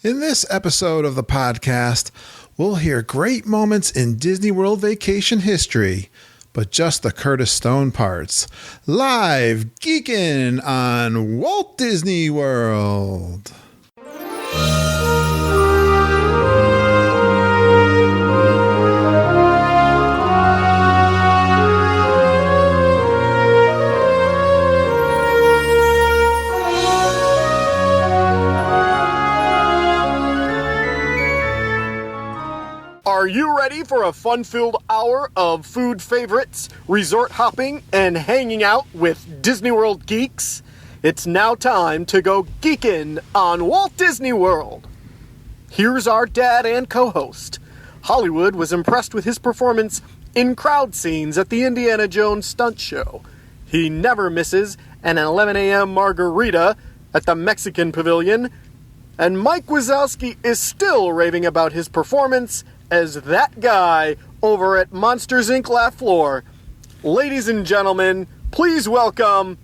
In this episode of the podcast, we'll hear great moments in Disney World vacation history, but just the Curtis Stone parts. Live Geekin on Walt Disney World. Are you ready for a fun-filled hour of food favorites, resort hopping, and hanging out with Disney World geeks? It's now time to go geekin' on Walt Disney World. Here's our dad and co-host. Hollywood was impressed with his performance in crowd scenes at the Indiana Jones stunt show. He never misses an 11 a.m. margarita at the Mexican Pavilion. And Mike Wazowski is still raving about his performance as that guy over at Monsters, Inc. Laugh Floor. Ladies and gentlemen, please welcome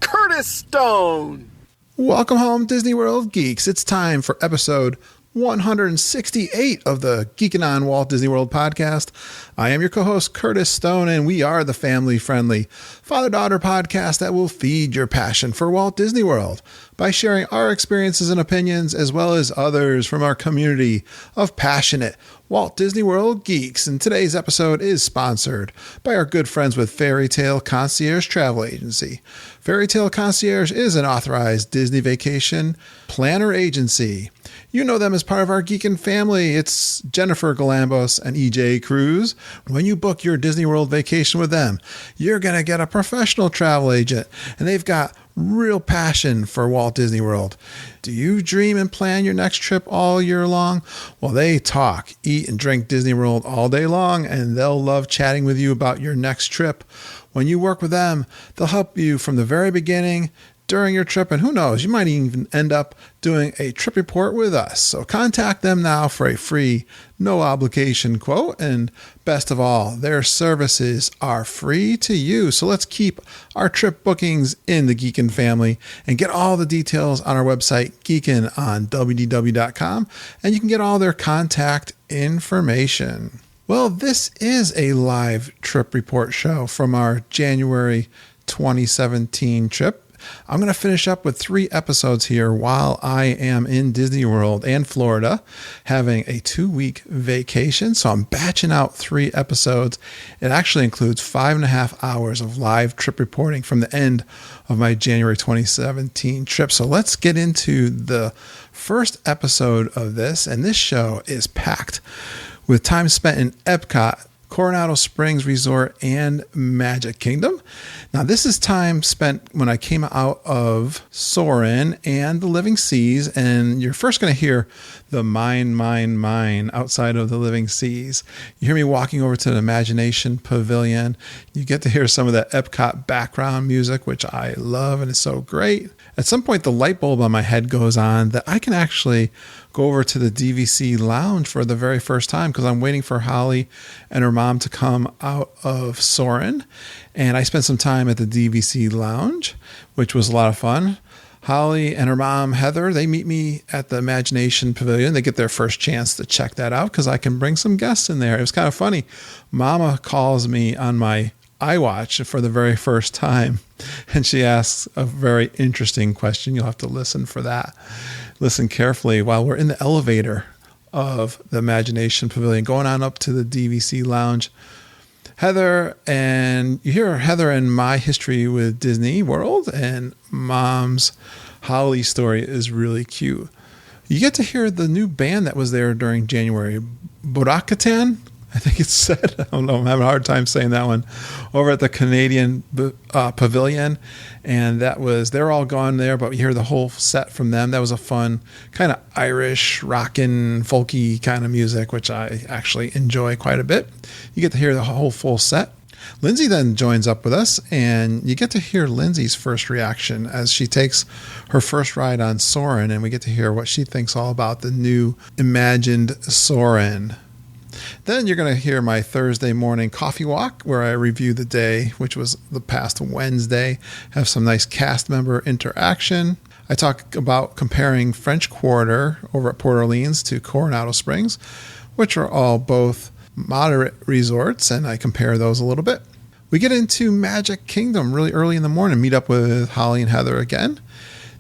Curtis Stone. Welcome home, Disney World geeks. It's time for episode 168 of the Geekin' on Walt Disney World podcast. I am your co-host, Curtis Stone, and we are the family-friendly father-daughter podcast that will feed your passion for Walt Disney World by sharing our experiences and opinions as well as others from our community of passionate Walt Disney World geeks. And today's episode is sponsored by our good friends with Fairy Tale Concierge Travel Agency. Fairy Tale Concierge is an authorized Disney vacation planner agency. You know them as part of our Geekin' family. It's Jennifer Galambos and EJ Cruz. When you book your Disney World vacation with them, you're going to get a professional travel agent, and they've got real passion for Walt Disney World. Do you dream and plan your next trip all year long? Well, they talk, eat, and drink Disney World all day long, and they'll love chatting with you about your next trip. When you work with them, they'll help you from the very beginning during your trip, and who knows, you might even end up doing a trip report with us. So contact them now for a free, no obligation quote, and best of all, their services are free to you. So let's keep our trip bookings in the Geekin' family and get all the details on our website, Geekin on WDW.com, and you can get all their contact information. Well, this is a live trip report show from our January 2017 trip. I'm going to finish up with 3 episodes here while I am in Disney World and Florida having a 2-week vacation. So I'm batching out 3 episodes. It actually includes 5.5 hours of live trip reporting from the end of my January 2017 trip. So let's get into the first episode of this. And this show is packed with time spent in Epcot, Coronado Springs Resort, and Magic Kingdom. Now, this is time spent when I came out of Soarin' and the Living Seas, and you're first going to hear the mine outside of the Living Seas. You hear me walking over to the Imagination Pavilion. You get to hear some of that Epcot background music, which I love, and it's so great. At some point, the light bulb on my head goes on that I can actually go over to the DVC lounge for the very first time because I'm waiting for Holly and her mom to come out of Soarin'. And I spent some time at the DVC lounge, which was a lot of fun. Holly and her mom, Heather, they meet me at the Imagination Pavilion. They get their first chance to check that out because I can bring some guests in there. It was kind of funny. Mama calls me on my iWatch for the very first time, and she asks a very interesting question. You'll have to listen for that. Listen carefully while we're in the elevator of the Imagination Pavilion, going on up to the DVC lounge. Heather, and you hear Heather and my history with Disney World, and Mom's Holly story is really cute. You get to hear the new band that was there during January, Borakatan, I think it's said. I don't know. I'm having a hard time saying that one. Over at the Canadian Pavilion. And they're all gone there, but we hear the whole set from them. That was a fun kind of Irish, rockin', folky kind of music, which I actually enjoy quite a bit. You get to hear the whole full set. Lindsay then joins up with us, and you get to hear Lindsay's first reaction as she takes her first ride on Soarin', and we get to hear what she thinks all about the new imagined Soarin'. Then you're going to hear my Thursday morning coffee walk where I review the day, which was the past Wednesday, have some nice cast member interaction. I talk about comparing French Quarter over at Port Orleans to Coronado Springs, which are all both moderate resorts, and I compare those a little bit. We get into Magic Kingdom really early in the morning, meet up with Holly and Heather again.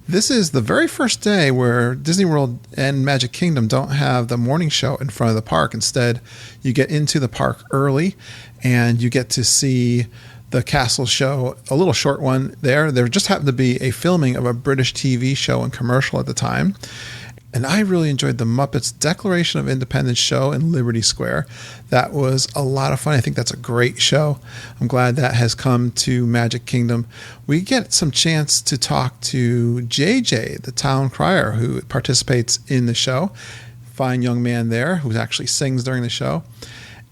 This is the very first day where Disney World and Magic Kingdom don't have the morning show in front of the park. Instead, you get into the park early and you get to see the castle show, a little short one there. There just happened to be a filming of a British TV show and commercial at the time. And I really enjoyed the Muppets Declaration of Independence show in Liberty Square. That was a lot of fun. I think that's a great show. I'm glad that has come to Magic Kingdom. We get some chance to talk to JJ, the town crier who participates in the show. Fine young man there who actually sings during the show.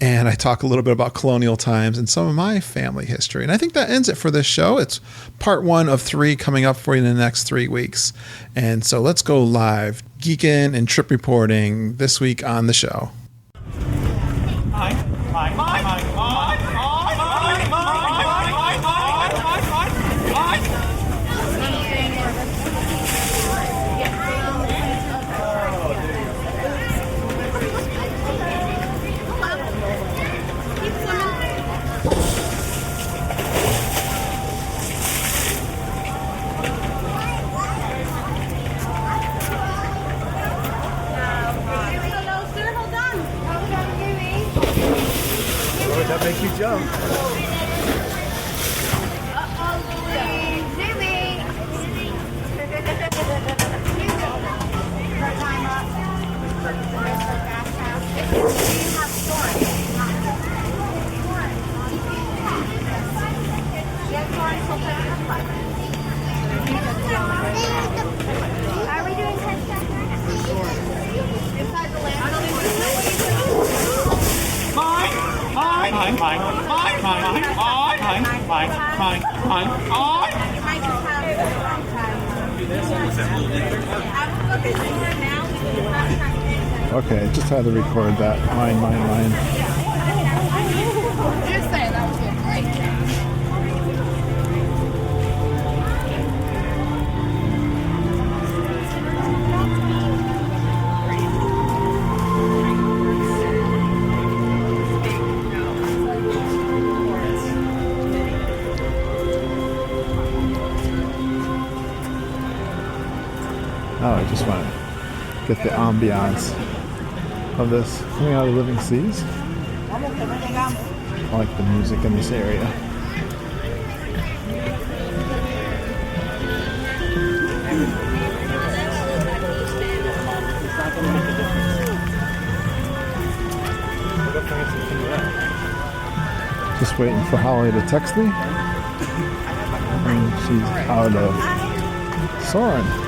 And I talk a little bit about colonial times and some of my family history. And I think that ends it for this show. It's part 1 of 3 coming up for you in the next 3 weeks. And so let's go live. Geekin and trip reporting this week on the show. That make you jump. Are we doing inside the land? Okay, just had to record that. Mine. Just saying, that was a great job. Oh, I just want to get the ambiance of this coming out of the living seas. I like the music in this area. Just waiting for Holly to text me. And she's out of Soarin'.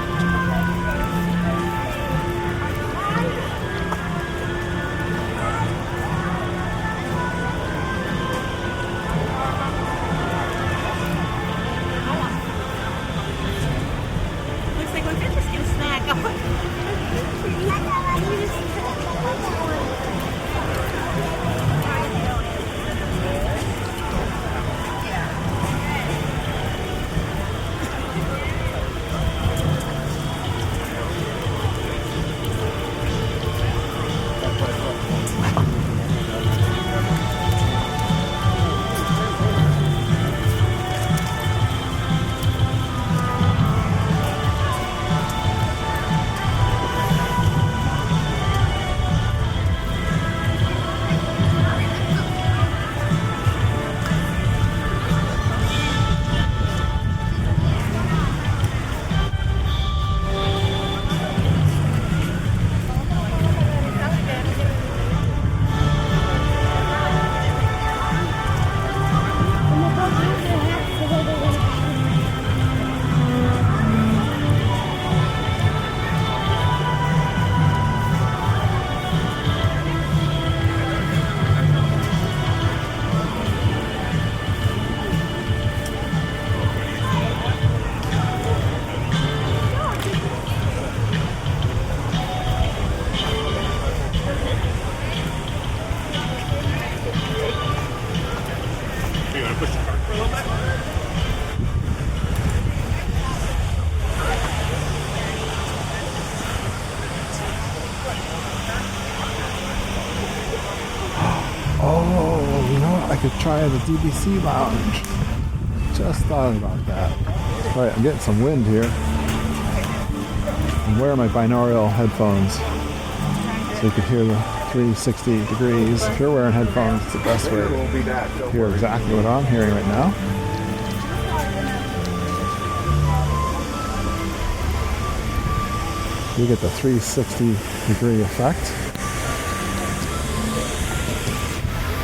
Oh, you know what? I could try the DVC lounge. Just thought about that. All right, I'm getting some wind here. I'm wearing my binaural headphones so you can hear the 360 degrees. If you're wearing headphones, it's the best way to hear exactly what I'm hearing right now. You get the 360 degree effect.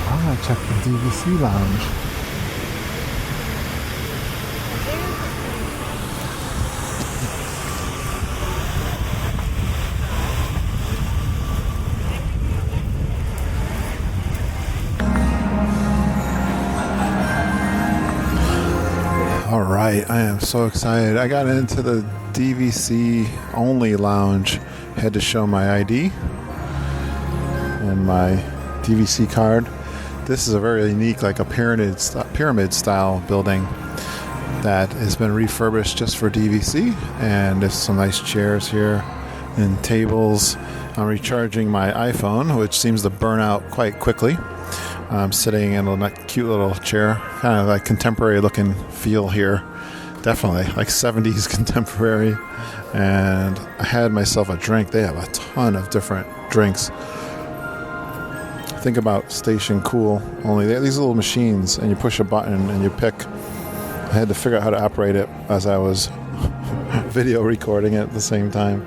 I'm gonna check the DVC lounge. All right, I am so excited. I got into the DVC only lounge. Had to show my ID and my DVC card. This is a very unique, like a pyramid style building that has been refurbished just for DVC, and there's some nice chairs here and tables. I'm recharging my iPhone, which seems to burn out quite quickly. I'm sitting in a cute little chair, kind of like contemporary looking feel here. Definitely like 70s contemporary. And I had myself a drink. They have a ton of different drinks. Think about Station Cool, only they have these little machines and you push a button and you pick. I had to figure out how to operate it as I was video recording it at the same time.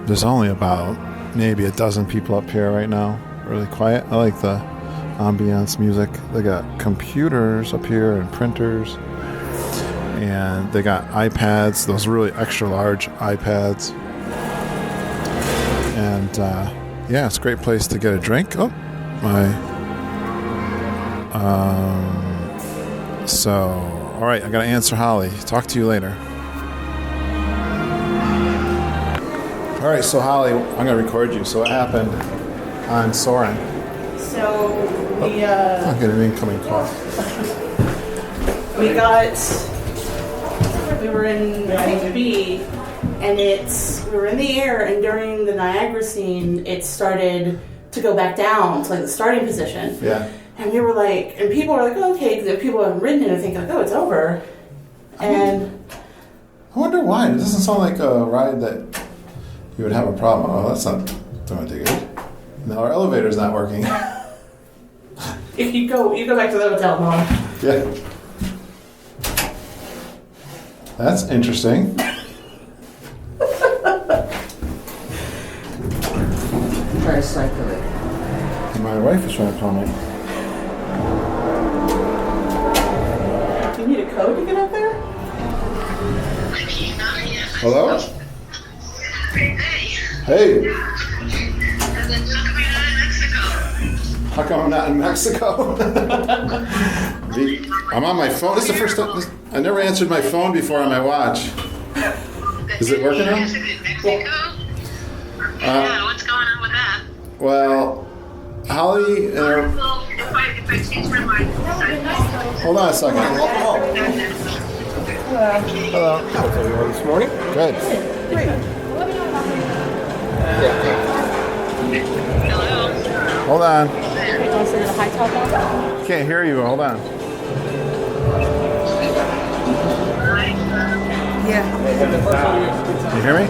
There's only about maybe a dozen people up here right now. Really quiet. I like the ambiance music. They got computers up here and printers, and they got iPads, those really extra large iPads, and yeah, it's a great place to get a drink. So all right, I gotta answer Holly. Talk to you later. All right, so Holly, I'm gonna record you. So what happened on Soarin'? So we I'll get an incoming call. we were in I think B, and we were in the air, and during the Niagara scene, it started to go back down to like the starting position. Yeah. And we were like, and people were like, oh, okay, because people haven't ridden it, I think like, oh, it's over. And I wonder why. It doesn't sound like a ride that you would have a problem. Oh, that's not doing too good. No, our elevator's not working. if you go back to the hotel, Mom. Yeah. That's interesting. Try to cycle it. My wife is trying to call me. Do you need a code to get up there? Hello? Hey. Hey, How come you're not in Mexico? how come I'm not in Mexico? I'm on my phone. This is the first time. I never answered my phone before on my watch. Is it working now? Is it in Mexico? Yeah, what's going on with that? Well, Holly and her... Well, if I change my mind, Hold on a second. Hello. How was everyone this morning? Good. hello? Hold on. You want to send the high top on? Can't hear you. Hold on. Yeah. You hear me?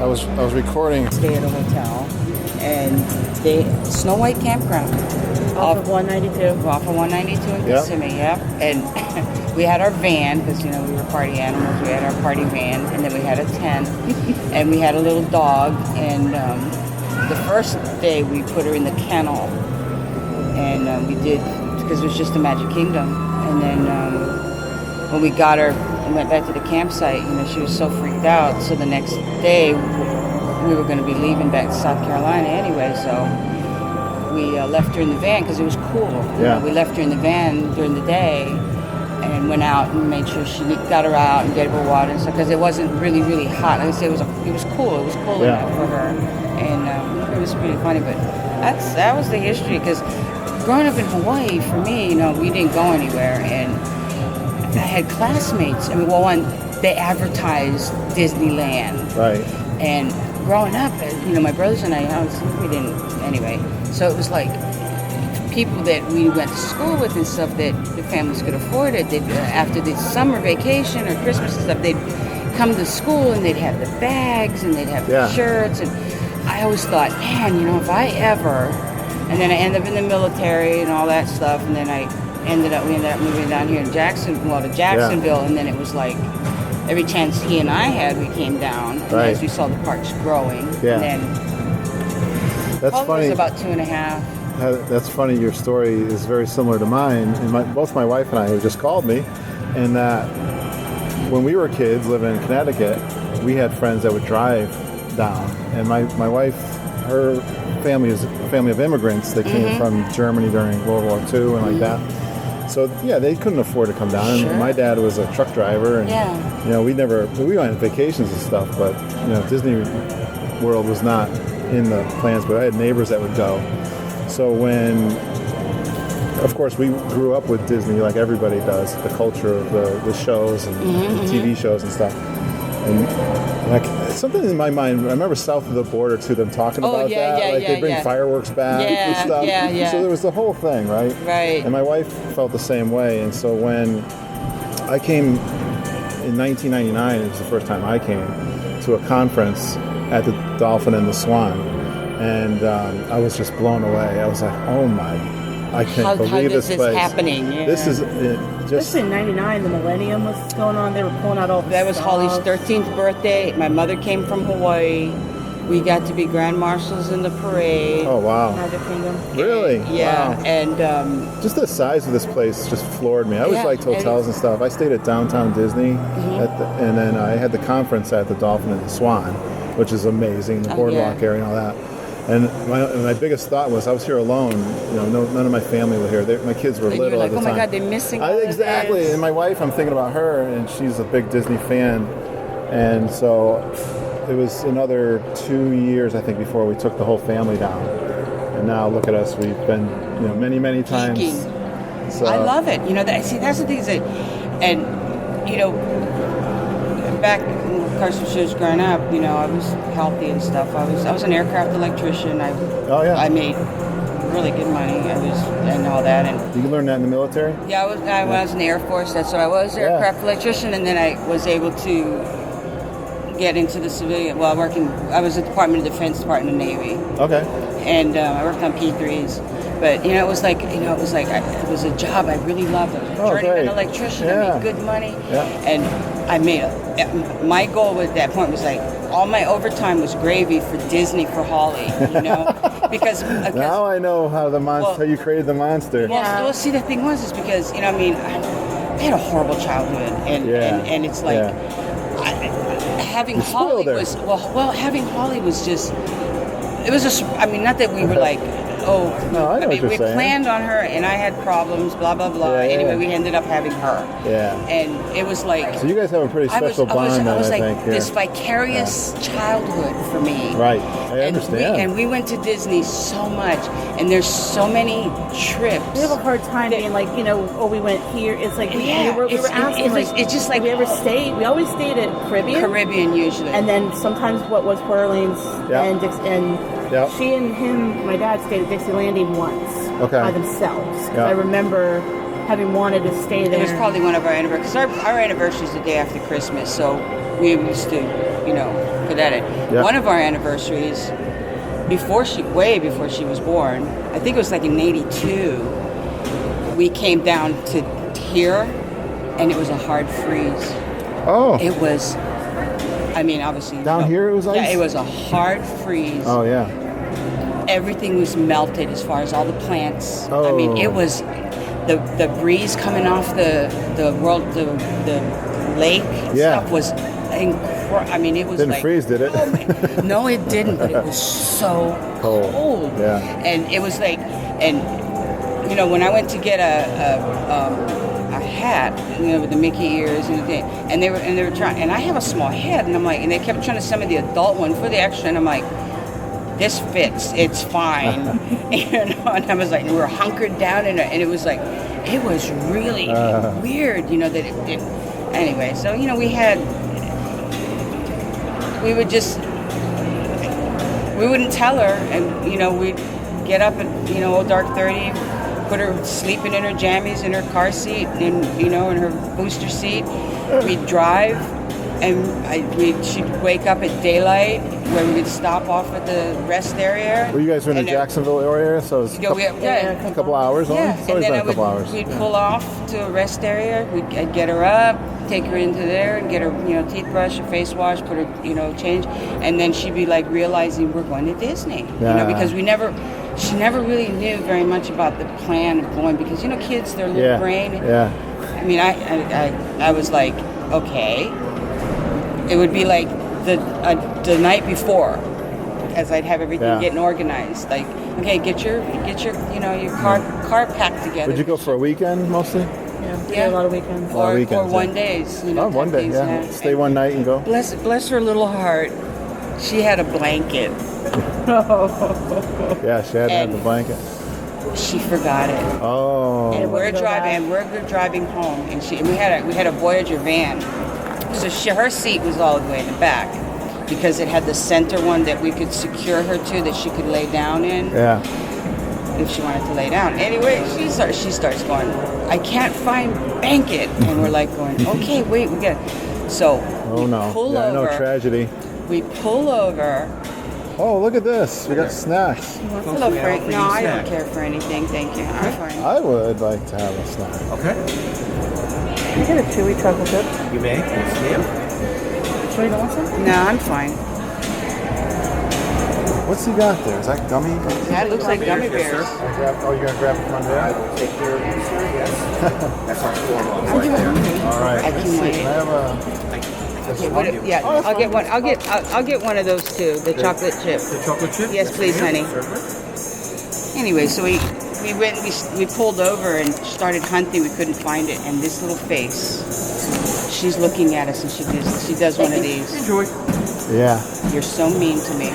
I was recording. Stay at a hotel, and Snow White Campground. Off of 192. Off of 192 in Yep. Kissimmee, yep. And we had our van, because, we were party animals. We had our party van, and then we had a tent, and we had a little dog. And the first day, we put her in the kennel, and we did, because it was just the Magic Kingdom. And then when we got her and went back to the campsite, she was so freaked out. So the next day, we were going to be leaving back to South Carolina anyway, so we left her in the van because it was cool. Yeah. We left her in the van during the day and went out and made sure she got her out and gave her water and stuff, because it wasn't really, really hot. Like I said, it was cool. It was cool Yeah. enough for her, and it was pretty funny. But that was the history, because growing up in Hawaii, for me, we didn't go anywhere, and I had classmates. They advertised Disneyland. Right. And growing up, my brothers and I, we didn't, anyway. So it was like people that we went to school with and stuff that the families could afford it. They'd, after the summer vacation or Christmas and stuff, they'd come to school and they'd have the bags and they'd have the shirts. And I always thought, man, if I ever, and then I ended up in the military and all that stuff, and then we ended up moving down here in Jacksonville, and then it was like, every chance he and I had, we came down, and as we saw the parks growing. Yeah. And then that's funny. Was about 2.5. That's funny. Your story is very similar to mine. And both my wife and I have just called me, and that when we were kids living in Connecticut, we had friends that would drive down. And my wife, her family is a family of immigrants that came from Germany during World War II and like that. So yeah, they couldn't afford to come down. Sure. And my dad was a truck driver, and we went on vacations and stuff, but Disney World was not in the plans. But I had neighbors that would go. So of course, we grew up with Disney like everybody does, the culture of the shows and the TV shows and stuff. And something in my mind, I remember south of the border too, them talking about that. They bring fireworks back and stuff. So there was the whole thing, right? Right. And my wife felt the same way. And so when I came in 1999, it was the first time I came to a conference at the Dolphin and the Swan. And I was just blown away. I was like, oh my, I can't believe this place. How is happening? Yeah. This is just in '99, the millennium was going on. They were pulling out all the That was stuff. Holly's 13th birthday. My mother came from Hawaii. We got to be grand marshals in the parade. Oh, wow. Magic Kingdom. Really? Yeah. Wow. And just the size of this place just floored me. I always liked hotels and stuff. I stayed at Downtown Disney, and then I had the conference at the Dolphin and the Swan, which is amazing, the boardwalk area and all that. And my biggest thought was I was here alone. None of my family were here. My kids were little like, at the time. oh my God, they're missing. Exactly. And my wife, I'm thinking about her, and she's a big Disney fan. And so it was another 2 years, I think, before we took the whole family down. And now look at us. We've been, many, many times. So, I love it. That's the thing is that, and back. Of course, when she was growing up, I was healthy and stuff. I was an aircraft electrician. I made really good money. And all that. And you learned that in the military? Yeah, I was in the Air Force. That's what I was, aircraft electrician. And then I was able to get into the civilian. Well, I was at the Department of Defense, Department of Navy. Okay. And I worked on P3s. But it was like it was a job I really loved. I was a journeyman electrician. I made good money, and I made my goal at that point was like all my overtime was gravy for Disney for Holly, because now I know how the monster, how you created the monster. Well, see, the thing was I had a horrible childhood, and it's like having Holly was having Holly was just it was just not that we were like. Oh, no, I know what you're we saying. planned on her, and I had problems, blah, blah, blah. Anyway, we ended up having her. Yeah. And it was like... So you guys have a pretty special bond, I was I like, think. this vicarious childhood for me. Right. I understand. And we went to Disney so much, and there's so many trips. We have a hard time being like, we went here. It's like, we were asking, it's just like... We always stayed at Caribbean. Caribbean, usually. And then sometimes what was Port Orleans and she and him, my dad, stayed at Dixie Landing once by themselves. I remember having wanted to stay there. It was probably one of our anniversaries. Our anniversary is the day after Christmas, so we used to, put that in. Yep. One of our anniversaries, way before she was born, I think it was like in '82, we came down to here, and it was a hard freeze. Oh. It was... obviously... Down here it was ice? Yeah, it was a hard freeze. Oh, yeah. Everything was melted as far as all the plants. Oh. It was... The breeze coming off the lake stuff was incredible. It was didn't freeze, did it? No, it didn't, but it was so cold. Yeah. And it was like... And, when I went to get a hat, with the Mickey ears and everything, and they were trying, and I have a small head, and I'm like, and they kept trying to send me the adult one for the extra, and I'm like, this fits, it's fine, and I was like, we were hunkered down, and it was like, it was really weird, that it didn't. Anyway, so we would just we wouldn't tell her, and we'd get up at old dark 30, put her sleeping in her jammies in her car seat, and in her booster seat. We'd drive, and she'd wake up at daylight, where we would stop off at the rest area. Well, you guys were in the Jacksonville area, so it was a couple hours only? Yeah, It's always been a couple hours. We'd pull off to a rest area. I'd get her up, take her into there, and get her, teeth brush, her face wash, put her, change, and then she'd be like realizing we're going to Disney, because she never really knew very much about the plan of going, because kids, their little brain. Yeah. I mean, I was like, okay. It would be like the night before, as I'd have everything getting organized. Like, okay, get your your car packed together. Would you go for a weekend mostly? Yeah, a lot of weekends. Or one days. One day, days, Stay one night and go. Bless her little heart. She had a blanket. Yeah, she had to have the blanket. She forgot it. Oh. And we're driving home, and we had a Voyager van. So her seat was all the way in the back, because it had the center one that we could secure her to, that she could lay down in. Yeah. If she wanted to lay down. Anyway, she starts going, I can't find blanket. And we're like going, okay, wait, we got it. So we pull over. I know, tragedy. We pull over. Oh, look at this. We got snacks. Hello, Frank. No, I don't care for anything. Thank you. I'm fine. I would like to have a snack. Okay. Can I get a chewy chocolate chip? You may. Yes, ma'am. Should I want some? No, I'm fine. What's he got there? Is that gummy? That looks like gummy bears. You're going to grab it from under there? I will take care of you, sir. Yes. That's our floor model right there. All right. I can wait. Can I have a... I'll get one. I'll get one of those too. The chocolate chip. The chocolate chip? Yes, please, honey. Anyway, so we pulled over and started hunting. We couldn't find it, and this little face, she's looking at us, and she does one of these. Enjoy. Yeah. You're so mean to me.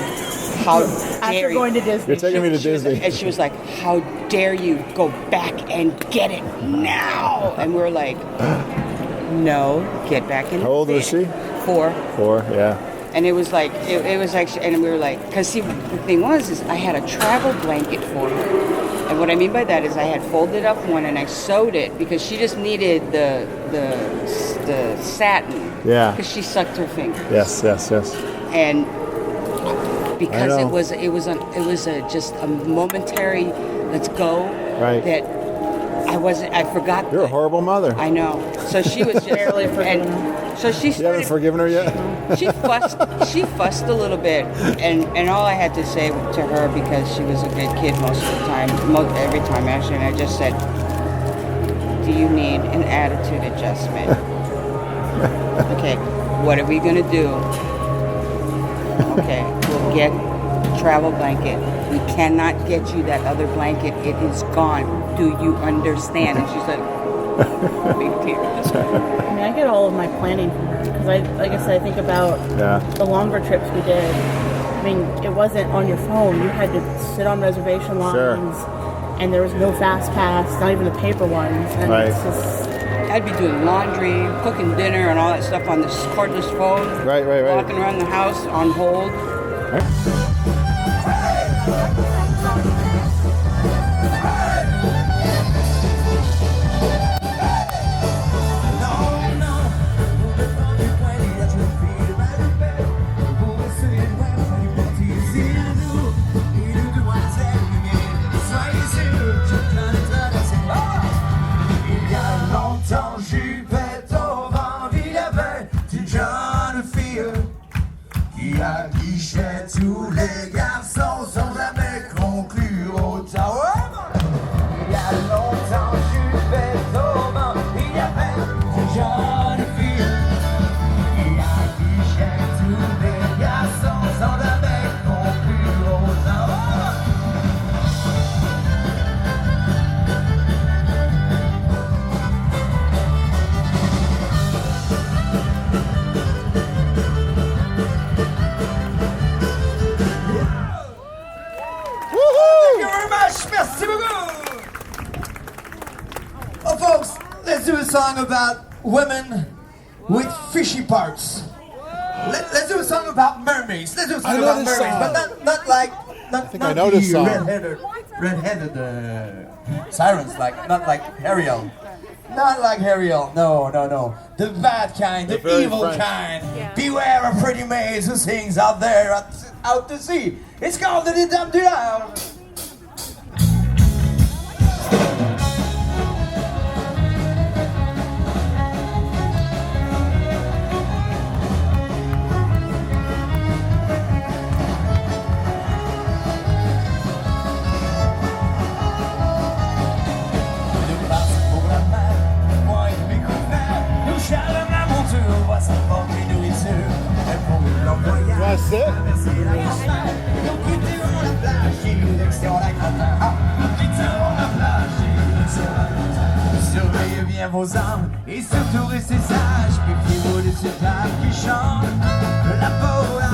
How dare you? After going to Disney. You're taking me to Disney. And she was like, how dare you go back and get it now? And we're like, no, get back in. How old was she? 4. 4, yeah. And it was like, it was actually, and we were like, because see, the thing is I had a travel blanket for her. And what I mean by that is I had folded up one and I sewed it, because she just needed the satin. Yeah. Because she sucked her finger. Yes. And because it was just a momentary let's go. Right. That I forgot. You're a horrible mother. I know. So she was just barely forgiven her. So she started, you haven't forgiven her yet? She fussed a little bit, and all I had to say to her, because she was a good kid most of the time, every time actually, and I just said, do you need an attitude adjustment? Okay, what are we gonna do? Okay, we'll get a travel blanket. We cannot get you that other blanket. It is gone. Do you understand? And she's like, big tears. I mean, I get all of my planning from her, because like I said, I think about the longer trips we did. I mean, it wasn't on your phone. You had to sit on reservation lines, and there was no fast pass, not even the paper ones. And it's just... I'd be doing laundry, cooking dinner, and all that stuff on this cordless phone. Right. Walking around the house on hold. Tous les garçons sans jamais conclure autant. Il y a longtemps, je fais au vent. Il y avait une jeune fille qui a guichet tous les garçons sans jamais conclure autant. Well, folks, let's do a song about women with fishy parts. Let's do a song about mermaids. Let's do a song I know about this mermaids, song. but not like think I know this song. redheaded sirens, like not like Ariel. Not like Ariel. No. The bad kind, the very evil French. kind. Beware of pretty maids who sings out there out to sea. It's called the WDW. That's it. Surveillez bien vos armes et surtout restez sages. Méfiez-vous de ces dames qui chantent la bola.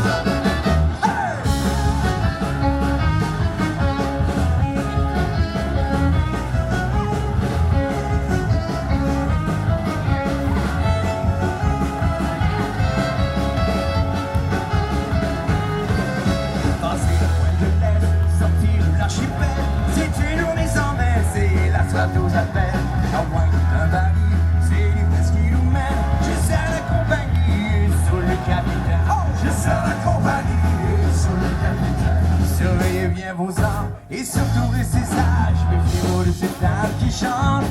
Ça nous appelle à loin d'un baril, c'est l'Église qui nous mène. Je sers la compagnie sur le capitaine. Je sers la compagnie sur le capitaine. Surveillez bien vos armes et surtout restez sages. Méfiez-vous de ces dames qui chantent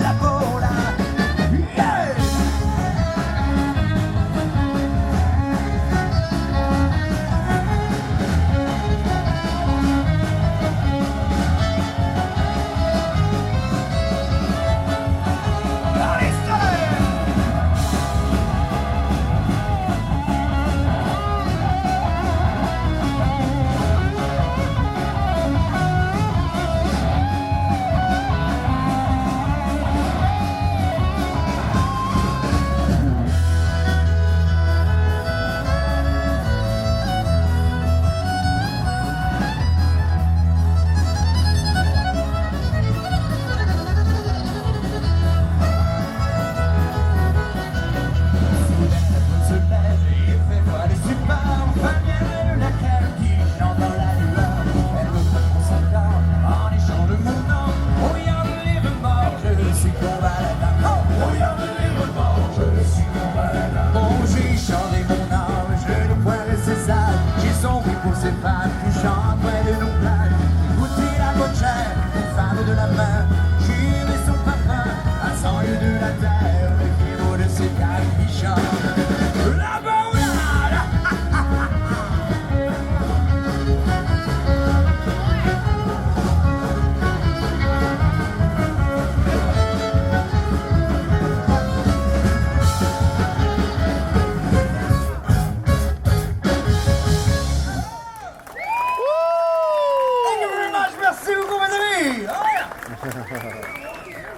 la bola. Yeah!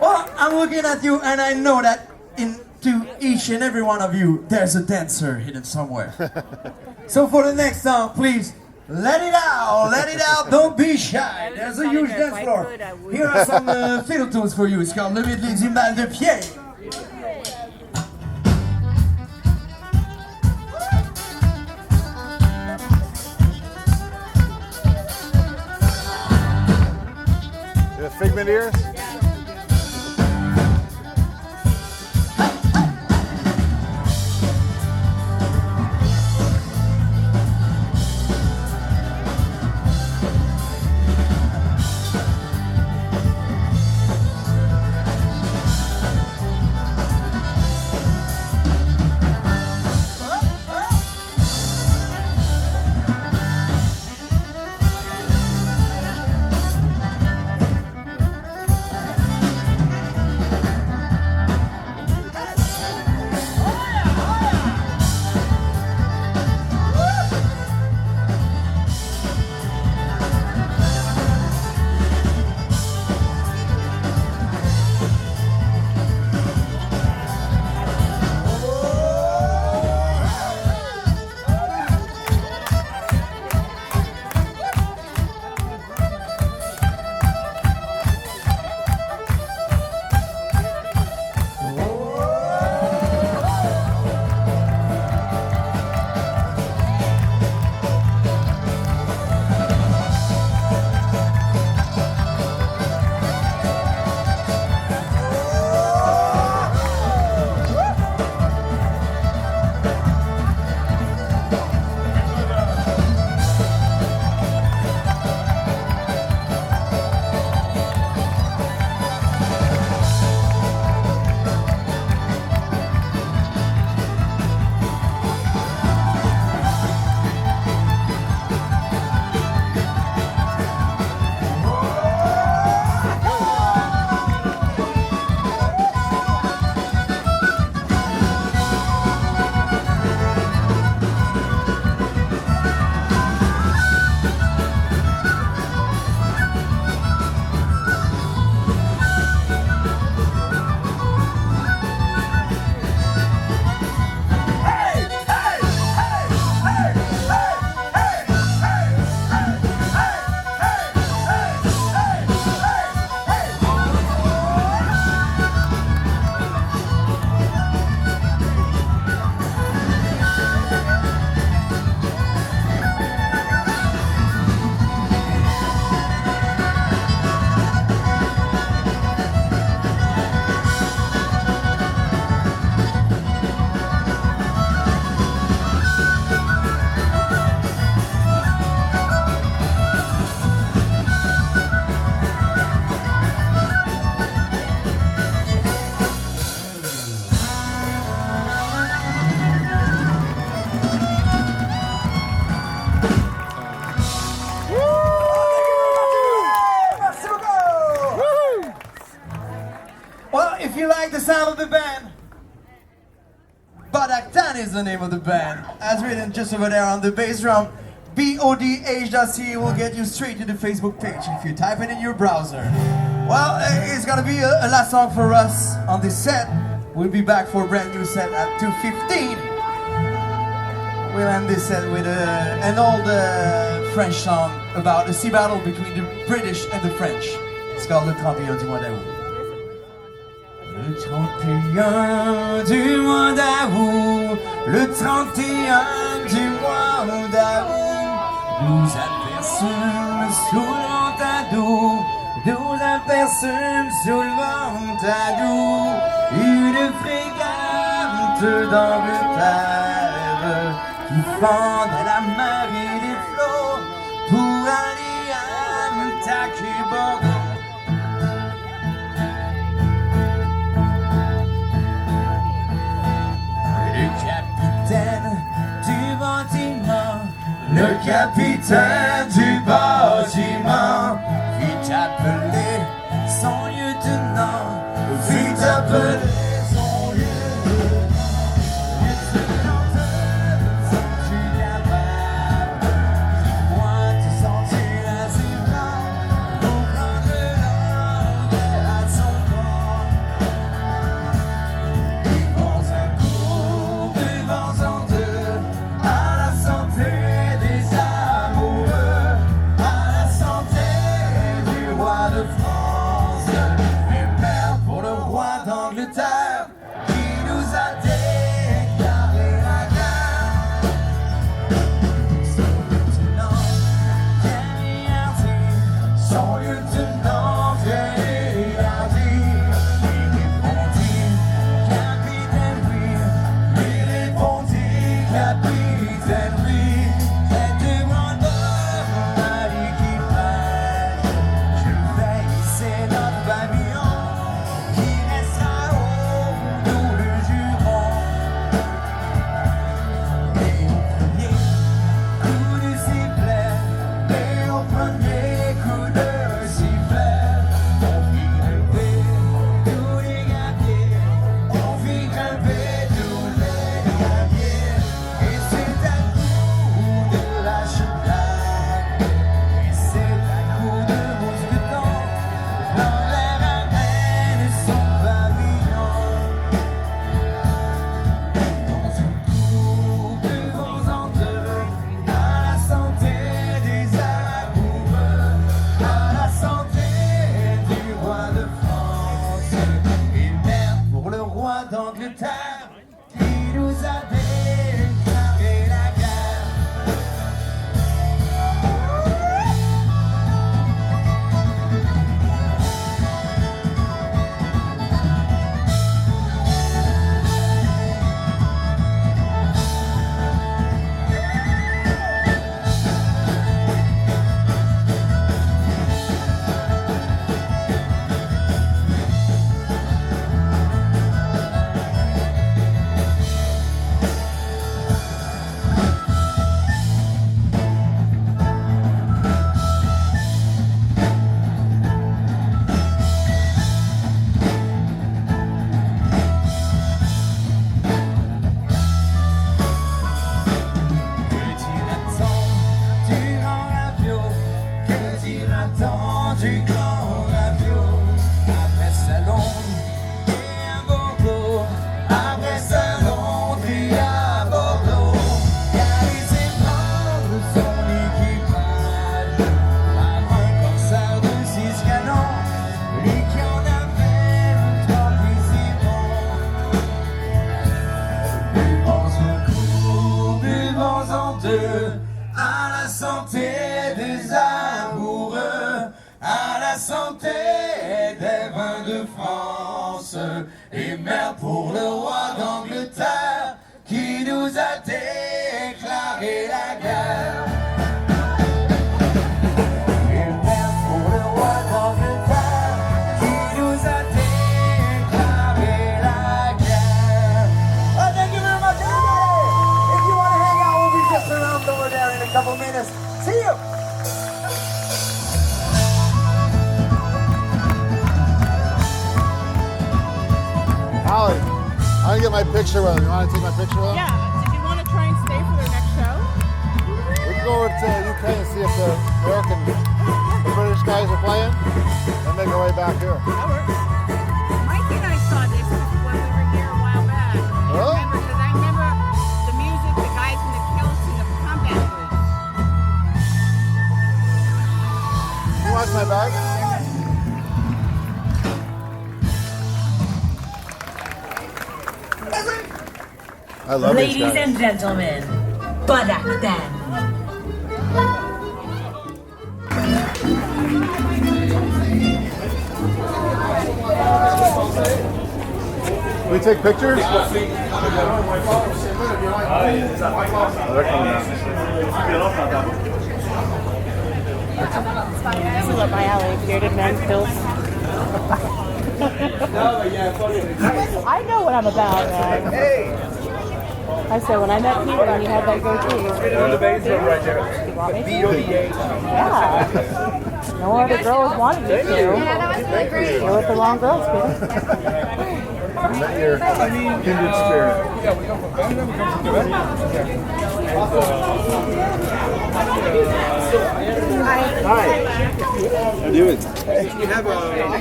Well, I'm looking at you and I know that into each and every one of you, there's a dancer hidden somewhere. So for the next song, please, let it out, don't be shy. There's a huge dance floor. Here are some fiddle tunes for you. It's called Le Medley Zimbal de Pied. You have Figment ears? of the band. Badaktan is the name of the band. As written just over there on the bass drum. BODH.ca will get you straight to the Facebook page if you type it in your browser. Well, it's gonna be a last song for us on this set. We'll be back for a brand new set at 2:15. We'll end this set with an old French song about a sea battle between the British and the French. It's called Le 31 du mois d'août. Le 31 du mois d'août, le 31 du mois d'août, nous aperçûmes sous le vent à doux, nous aperçûmes sous le vent à doux, une frégate d'Angleterre qui fend à la marée des flots pour aller attaquer Bordeaux. Le capitaine du bâtiment fit appeler son lieutenant, fit appeler son lieutenant. Lieutenant, sont-tu capable de moi te sentir assez brave pour prendre l'ordre à son bord? Buvons un coup, buvons en deux, à la santé des amoureux, à la santé du roi de France, et mère pour le roi d'Angleterre qui nous a déclaré la guerre. Son lieutenant vieil et hardi, il répondit, capitaine oui, il répondit, capitaine oui. d'Angleterre qui nous a déclaré la guerre. Du grand avion, après ça Londres et à Bordeaux, après ça Londres et à Bordeaux, car les épreuves de son équipage, par un corsaire de 6 canons, et qui en avait 3 prisons. Buvons un coup, buvons en deux, à la santé des amoureux, à la santé des vins de France, et mère pour le roi d'Angleterre qui nous a déclaré la guerre. Et mère pour le roi d'Angleterre qui nous a déclaré la guerre. Oh, thank you very much, everybody! If you want to hang out, we'll be just around over there in a couple minutes. See you! Alex. my picture with them. You want to take my picture with them? Yeah. Did you want to try and stay for their next show? We can go over to UK and see if the British guys are playing, and make our way back here. That works. Mikey and I saw this when we were here a while back. Really? Because I remember the music, the guys in the kilts and the combat boots. You want my bag? I love these Ladies guys. and gentlemen, Badak Dan. Can we take pictures? Oh, they're coming out. This is up my alley. Bearded men pills. I know what I'm about, man. I said when I met Peter and you had that goatee. You want me to? Yeah. No other girls wanted me to. You're with the wrong girls, Peter. Met your kindred spirit. How you doing? You have a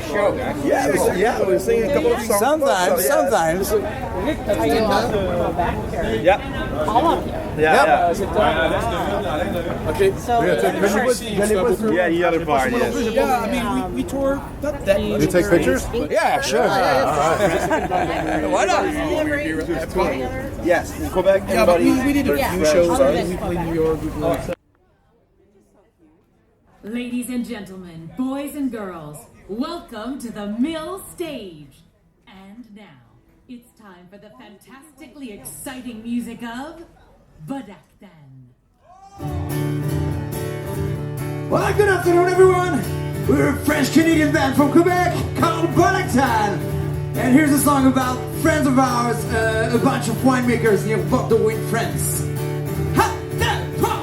show, guys. Yeah, we're singing a couple of songs. Sometimes. Yep. All of you. Yeah. Okay. So, We're gonna take pictures. Yeah, the other part, yes. Yeah, I mean, we toured that. You take pictures? Yeah, sure. Why not? Yes, in Quebec, Yeah, but everybody. we did a few shows. We played New York. We played. Ladies and gentlemen, boys and girls, welcome to the Mill Stage. And now, it's time for the fantastically exciting music of Badak Dan. Well, good afternoon, everyone. We're a French-Canadian band from Quebec called Bonactan. And here's a song about friends of ours, a bunch of winemakers near Bordeaux in France. Ha! Da! Ha!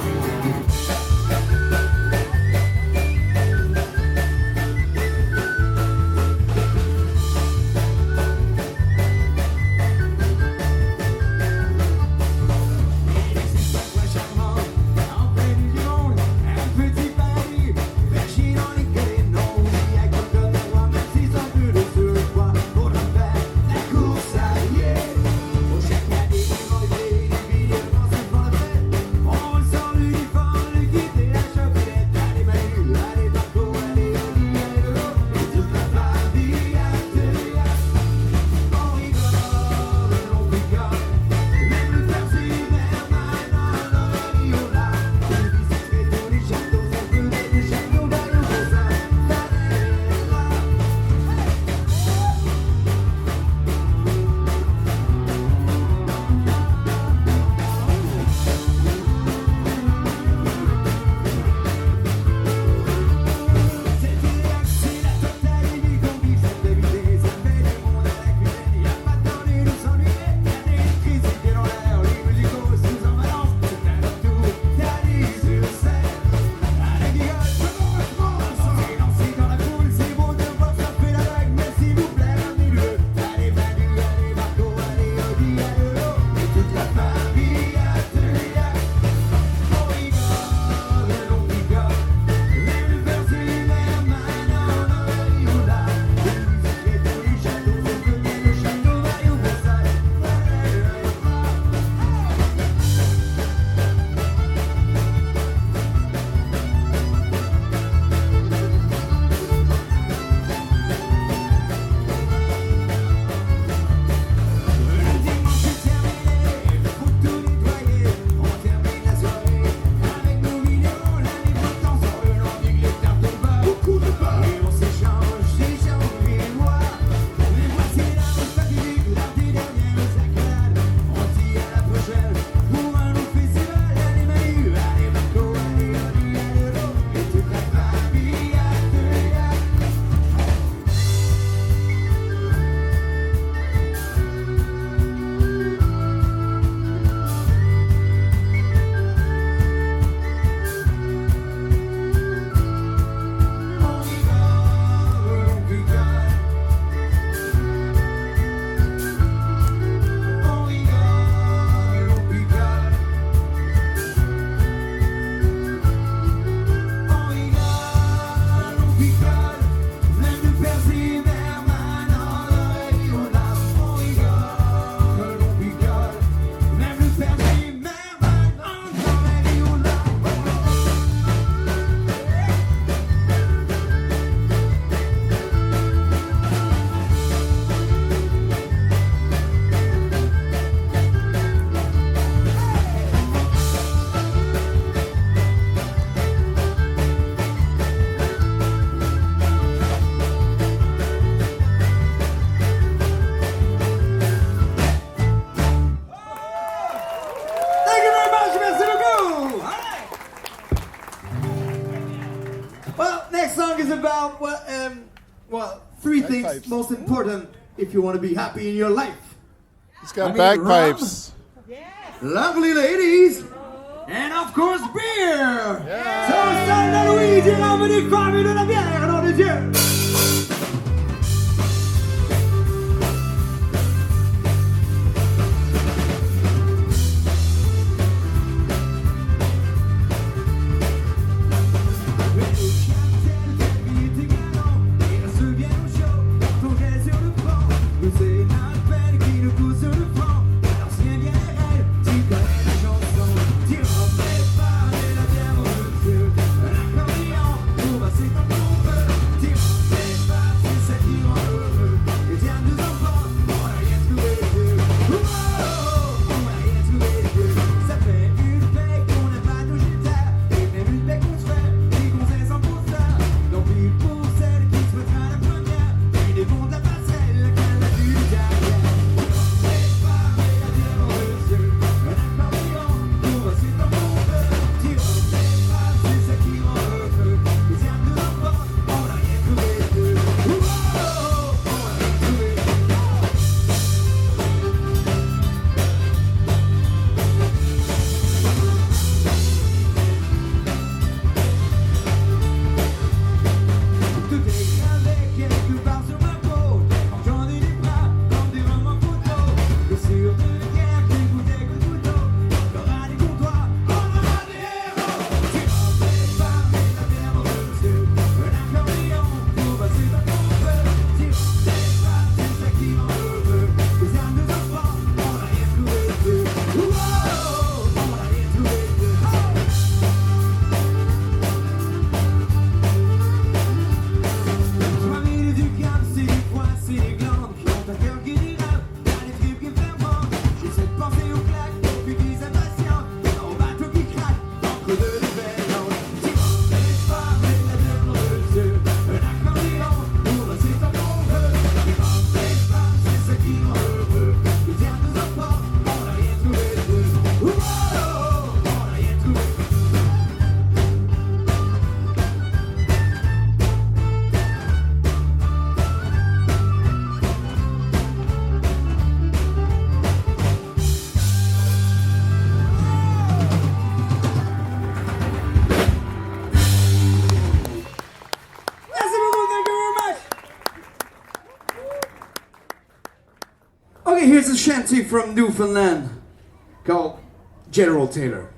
is about three things most important if you want to be happy in your life. He's got bagpipes. Lovely ladies, and of course beer. So San Luigi, l'homme fammi de la bière, nom de Dieu. Okay, here's a shanty from Newfoundland called General Taylor.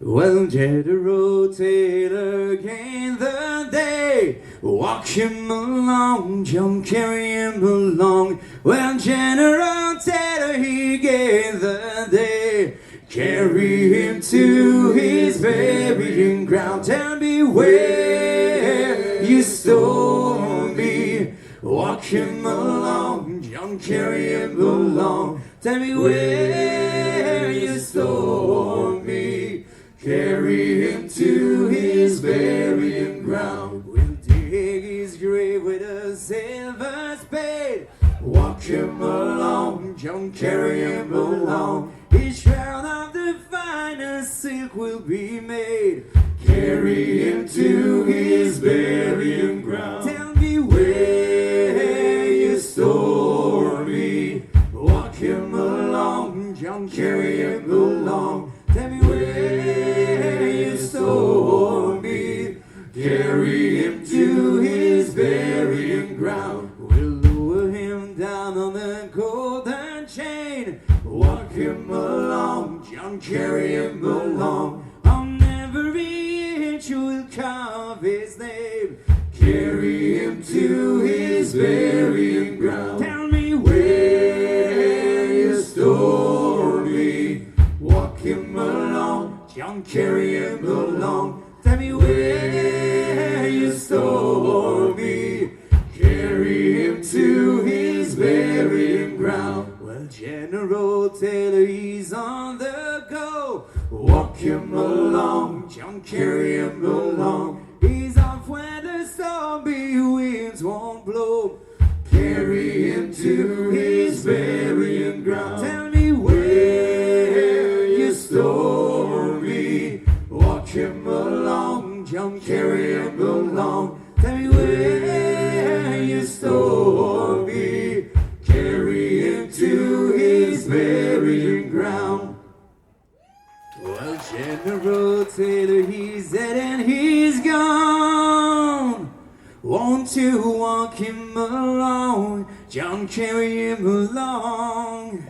Well, General Taylor came the day, walk him along, John carry him along. Well, General Taylor, he gave the day, carry him to his burying ground. Tell me where you stole me, walk him along, John carry him along. Tell me where you stole me, carry him to his burying ground. We'll dig his grave with a silver spade, walk him along, John carry him along. His shroud of the finest silk will be made, carry him to his burying ground. Tell me where you stole me, walk him along, John carry him along. Tell me where you stole me, carry him to his burying ground. We'll lower him down on the golden chain, walk him along, John carry him along. On every inch we'll carve his name, carry him to his burying ground. Tell me where you stole me, walk him along, John carry him along. Tell me where you stole me, carry him to his burying ground. Well, General Taylor, he's on the go, walk him along, John carry him along. He's off where the stormy winds won't blow, carry him to his burying ground. Tell me where you stole me, walk him along, John carry Well, General Taylor, he's dead and he's gone. Won't you walk him along? John, carry him along.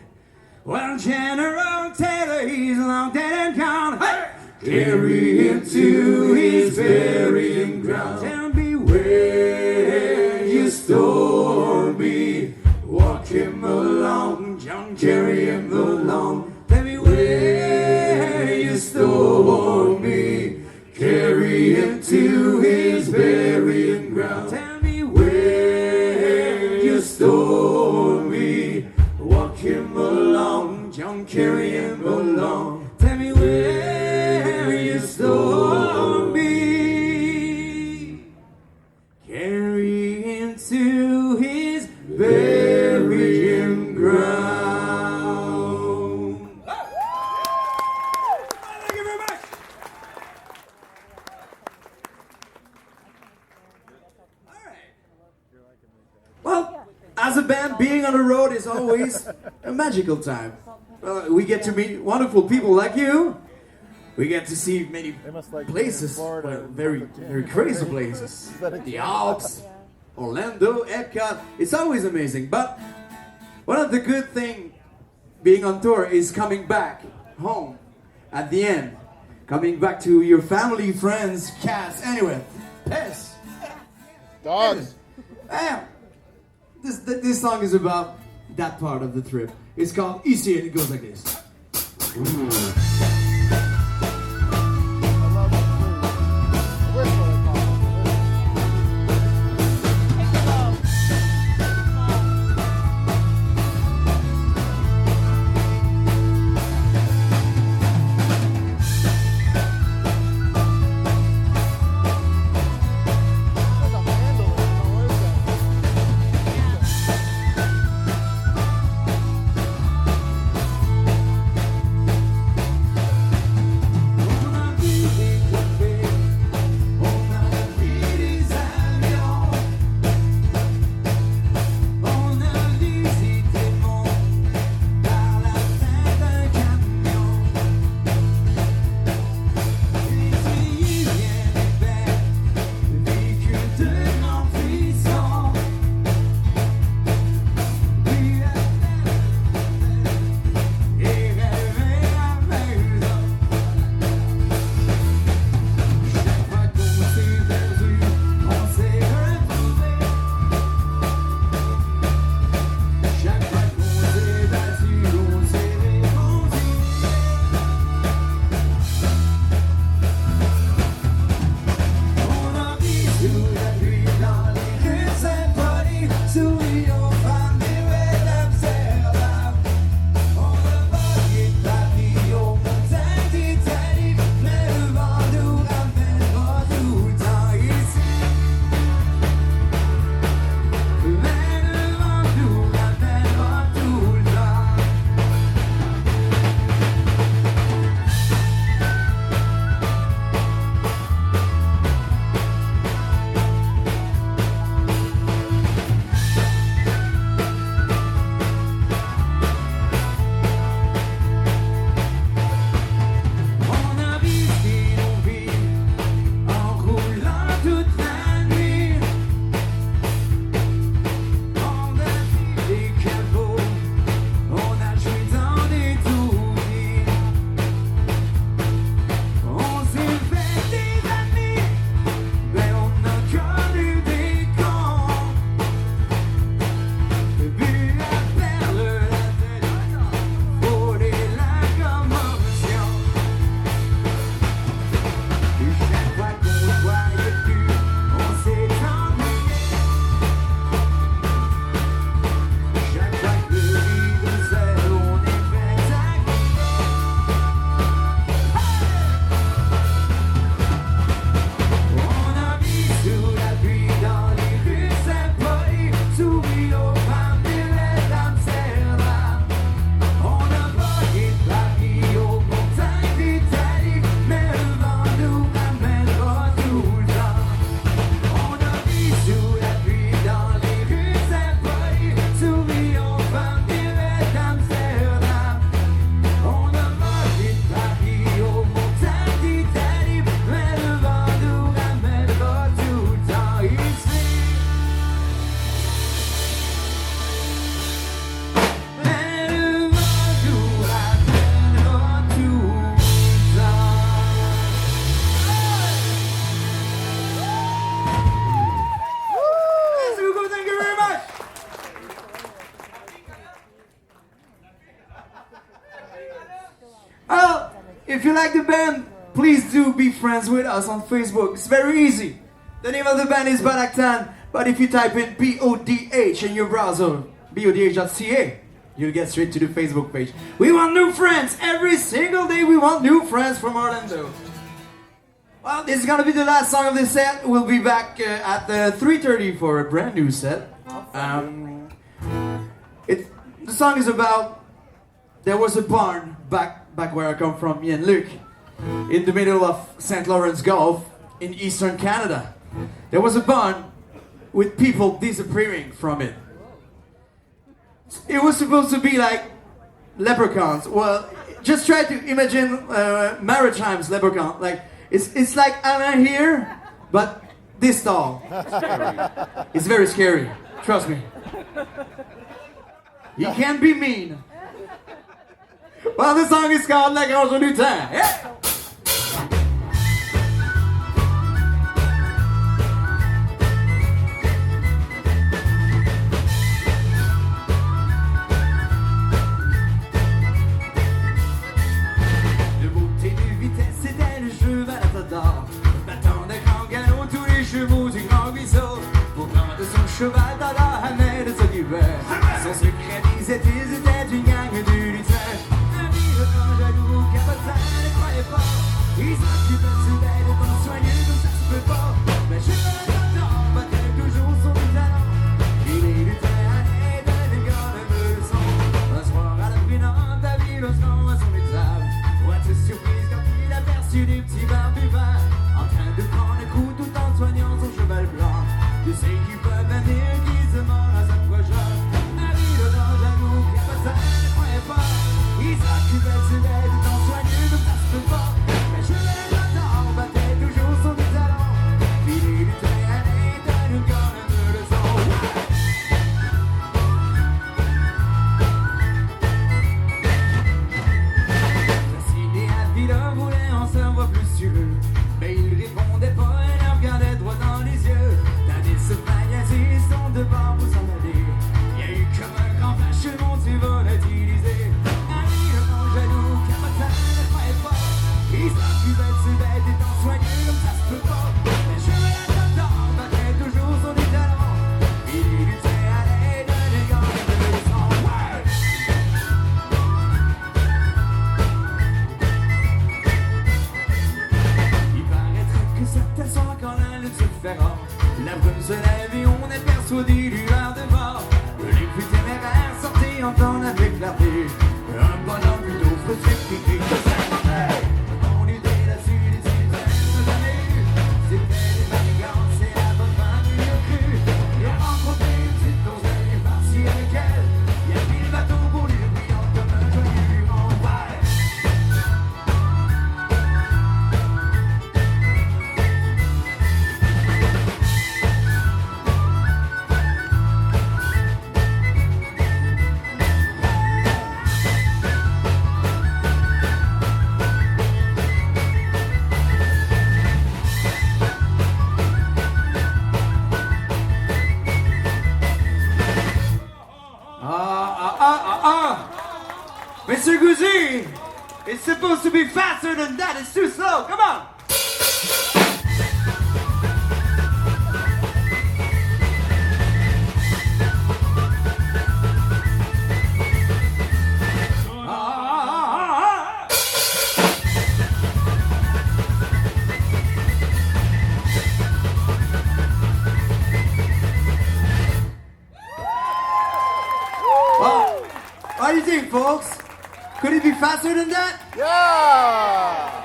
Well, General Taylor, he's long dead and gone. Hey! Carry him to his burying ground. Tell me where you store me. Walk him along, John, carry him along. Tell me where you store me. Carry him to his burying ground. Tell me where you store me. Walk him along, John, carry him along. Tell me where you store me. Carry him to his burying ground. Thank you very much. All right. Well, as a band, being on the road is always a magical time. We get to meet wonderful people like you. We get to see many places, very, very crazy places. The Alps, Orlando, Epcot. It's always amazing. But one of the good things being on tour is coming back home at the end. Coming back to your family, friends, cats, anyway. Pets. Dogs. This song is about that part of the trip. It's called Easy and it goes like this. if you like the band, please do be friends with us on Facebook. It's very easy. The name of the band is Badaktan, but if you type in BODH in your browser, bodh.ca, you'll get straight to the Facebook page. We want new friends. Every single day we want new friends from Orlando. Well, this is gonna be the last song of this set. We'll be back at 3:30 for a brand new set. The song is about, there was a barn back where I come from, me and Luke, in the middle of St. Lawrence Gulf in eastern Canada. There was a barn with people disappearing from it. It was supposed to be like leprechauns. Well, just try to imagine Maritime's leprechaun. Like it's like Alain here, but this tall. It's very scary. Trust me. He can be mean. Well, the song is called Like Ours du Temps. Yeah. Cheval dans la ramène de son hiver. Son secret disait ils étaient une gang du lycée. Un mille un jaloux, capotin ne croyait pas. Ils s'occupaient de ses bêtes et tant soigneux comme ça se peut pas. Mais je ne l'attends, battait toujours son talent. Il est du très allé, de l'égard de me le sang. Un soir à la brûlante, ta ville au sang à son examen. What a surprise quand il aperçut des petits barbivins en train de prendre un coup tout en soignant son cheval blanc. Tu sais qu'ils peuvent venir guisement à sa prochaine. Un ville dans jaloux, capotin ne croyait pas. Ils s'occupaient de ses bêtes tout en soigneux comme ça se peut pas. Mais je les attends, battait toujours son talent. Fini du train, allez, donne-nous quand même de leçon. Fasciné à ville, voulait en savoir plus sur eux. Mais il répondait pas et leur regardait droit dans les yeux. Ce magazine sont devant vous en aller. Il y a eu comme un grand vachement du volatilisé. Un grand jaloux, capotin ne croyait pas. Ils s'occupaient de ses bêtes étant soigneux comme ça se peut pas. Mais je l'attends, battait toujours son talent. Il luttait à l'aide des gants et de sang. Il paraîtrait que certains sont quand l'un le différent. La brume se lève et on est persuadé du lueur de mort. Les plus téméraires sortaient en temps avec clarté. Un bonhomme plutôt frustré qui crie que ça comptait. On était là-dessus des centaines de années. C'était des manigances et la bonne fin du lieu cru. Il a rencontré une petite donzelle et parti avec elle. Il y a mille bateaux pour lui brillant comme un joyeux jurant. Ouais. Mr. Guzzi, it's supposed to be faster than that. It's too slow. Come on. What do you think, folks? Could it be faster than that? Yeah!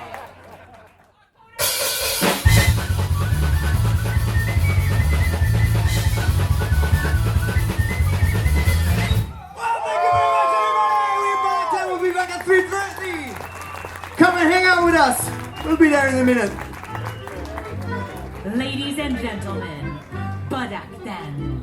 Well, thank you very much, everybody. We're back and we'll be back at 3:30. Come and hang out with us. We'll be there in a minute. Ladies and gentlemen, Badaktan.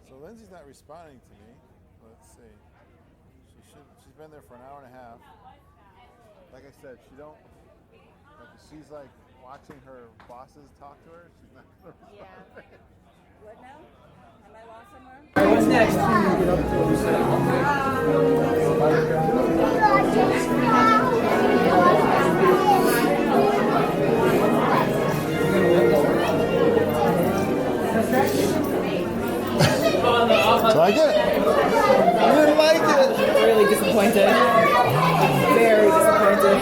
So Lindsay's not responding to me. Let's see. She's been there for an hour and a half. Like I said, she's like watching her bosses talk to her. She's not gonna respond. Yeah. What now? Am I lost somewhere? What's next? Like it? You didn't like it? Really disappointed. Very disappointed.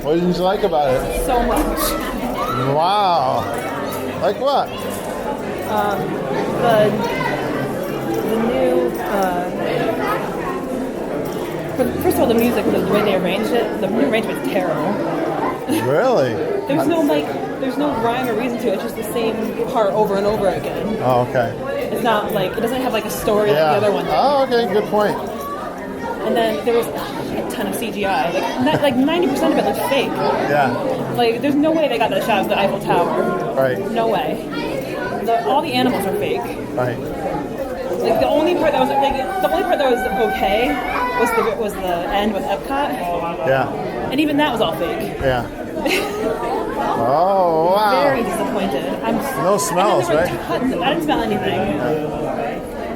What didn't you like about it? So much. Wow. Like what? The new. First of all, the music, the way they arranged it, the arrangement's terrible. Really? There's no rhyme or reason to it. It's just the same part over and over again. Oh, okay. It's not like, it doesn't have like a story like the other one did. Oh, okay. Good point. And then there was a ton of CGI. Like 90% of it looks fake. Yeah. Like, there's no way they got that shot of the Eiffel Tower. Right. No way. All the animals are fake. Right. Like the only part that was okay was the end with Epcot. Yeah. And even that was all fake. Yeah. Oh, wow. Very disappointed. No smells, right? I didn't smell anything.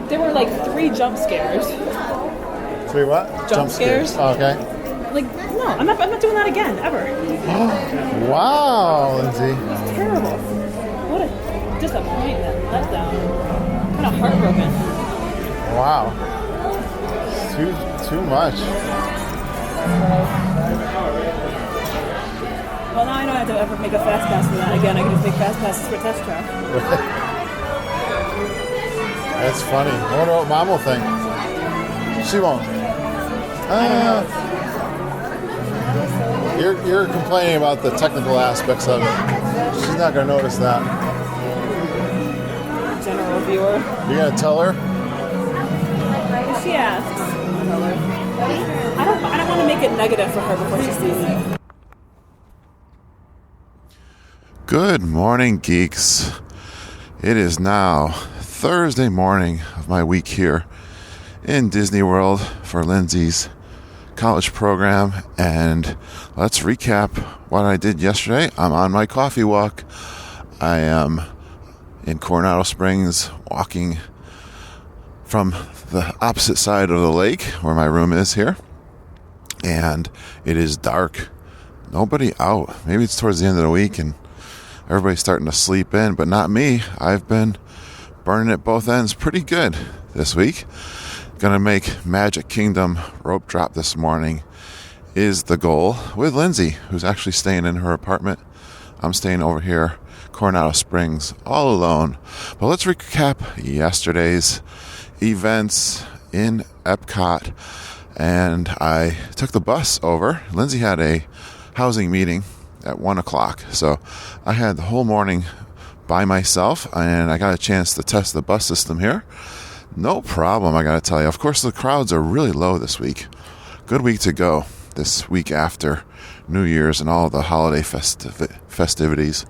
There were like 3 jump scares. 3 what? Jump scares. Oh, okay. Like, no, I'm not doing that again, ever. Wow, Lindsay. It's terrible. What a disappointment, letdown. Kind of heartbroken. Wow. Too much. Well, now I don't have to ever make a fast pass for that again. I can just make fast passes for test track. That's funny. I wonder what Mom will think. She won't. You're complaining about the technical aspects of it. She's not going to notice that. General viewer. You going to tell her? If she asks, I'll tell her. I don't want to make it negative for her before she sees it. Good morning, geeks. It is now Thursday morning of my week here in Disney World for Lindsay's college program, and let's recap what I did yesterday. I'm on my coffee walk. I am in Coronado Springs, walking from the opposite side of the lake where my room is here, and it is dark. Nobody out. Maybe it's towards the end of the week and everybody's starting to sleep in, but not me. I've been burning at both ends pretty good this week. Gonna make Magic Kingdom rope drop this morning is the goal with Lindsay, who's actually staying in her apartment. I'm staying over here, Coronado Springs, all alone. But let's recap yesterday's events in Epcot. And I took the bus over. Lindsay had a housing meeting at 1 o'clock. So I had the whole morning by myself, and I got a chance to test the bus system here. No problem, I got to tell you. Of course, the crowds are really low this week. Good week to go this week after New Year's and all the holiday festivities.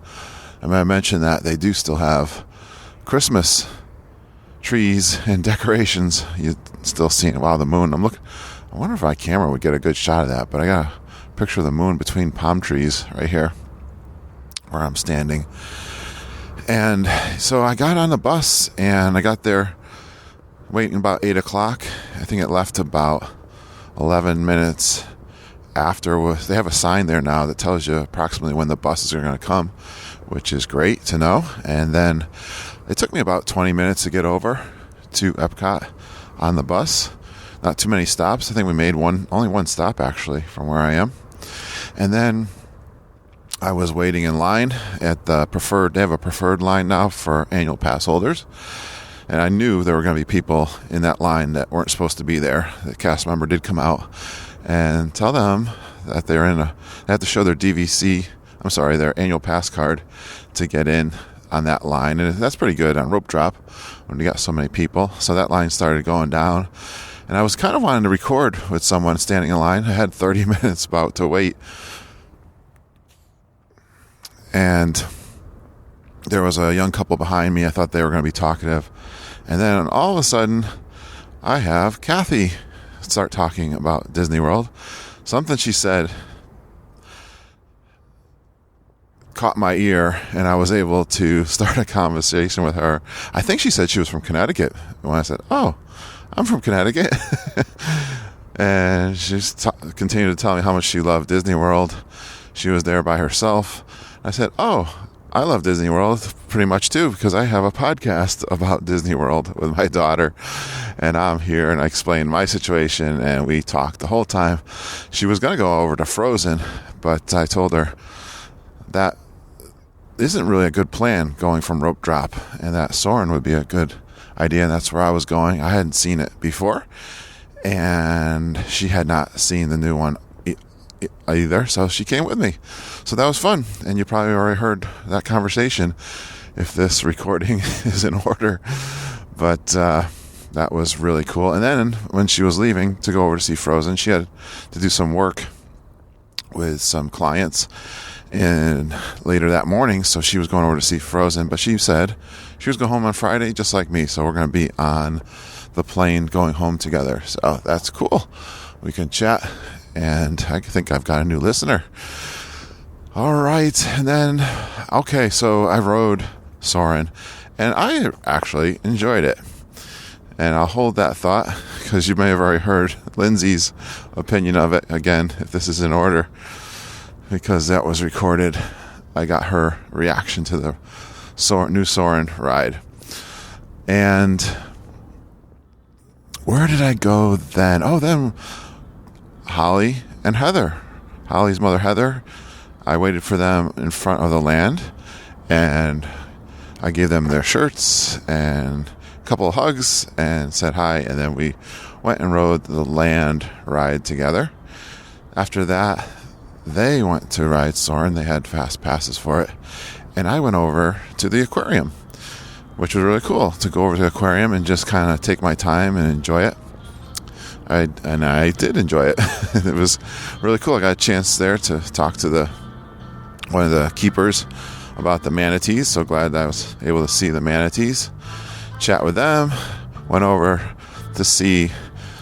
I'm going to mention that they do still have Christmas trees and decorations. You're still seeing, wow, the moon. I wonder if my camera would get a good shot of that, but I got a picture of the moon between palm trees right here where I'm standing. And so I got on the bus and I got there waiting about 8 o'clock. I think it left about 11 minutes after. They have a sign there now that tells you approximately when the buses are going to come, which is great to know. And then it took me about 20 minutes to get over to Epcot on the bus. Not too many stops. I think we made only one stop actually from where I am. And then I was waiting in line at the they have a preferred line now for annual pass holders. And I knew there were going to be people in that line that weren't supposed to be there. The cast member did come out and tell them that they have to show their their annual pass card to get in on that line. And that's pretty good on rope drop when you got so many people. So that line started going down. And I was kind of wanting to record with someone standing in line. I had 30 minutes about to wait. And there was a young couple behind me. I thought they were going to be talkative. And then all of a sudden, I have Kathy start talking about Disney World. Something she said caught my ear, and I was able to start a conversation with her. I think she said she was from Connecticut. When I said, "Oh, I'm from Connecticut," and she continued to tell me how much she loved Disney World. She was there by herself. I said, "Oh, I love Disney World pretty much too, because I have a podcast about Disney World with my daughter, and I'm here." And I explained my situation, and we talked the whole time. She was going to go over to Frozen, but I told her that isn't really a good plan, going from Rope Drop, and that Soarin' would be a good idea, and that's where I was going. I hadn't seen it before, and she had not seen the new one either, so she came with me. So that was fun, and you probably already heard that conversation if this recording is in order. But that was really cool. And then when she was leaving to go over to see Frozen, she had to do some work with some clients and later that morning, so she was going over to see Frozen, but she said she was going home on Friday just like me, so we're going to be on the plane going home together. So that's cool. We can chat, and I think I've got a new listener. All right, and then, okay, so I rode Soarin', and I actually enjoyed it. And I'll hold that thought, because you may have already heard Lindsay's opinion of it, again, if this is in order, because that was recorded. I got her reaction to the new Soarin' ride. And where did I go then? Oh, then Holly and Heather. Holly's mother, Heather. I waited for them in front of the land, and I gave them their shirts and a couple of hugs and said hi, and then we went and rode the land ride together. After that, they went to ride Soarin'. They had fast passes for it, and I went over to the aquarium, which was really cool, to go over to the aquarium and just kind of take my time and enjoy it. I did enjoy it. It was really cool. I got a chance there to talk to one of the keepers about the manatees. So glad that I was able to see the manatees, chat with them. Went over to see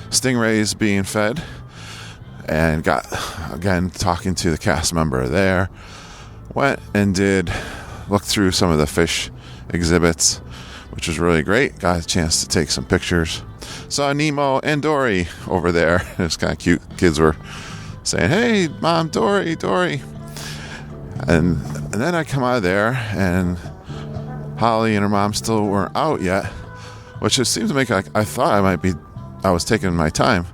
stingrays being fed, and got, again, talking to the cast member there. Went and looked through some of the fish exhibits, which was really great. Got a chance to take some pictures. Saw Nemo and Dory over there. It was kind of cute. Kids were saying, "Hey, Mom, Dory, Dory." And then I come out of there, and Holly and her mom still weren't out yet, which just seemed to make I thought I was taking my time.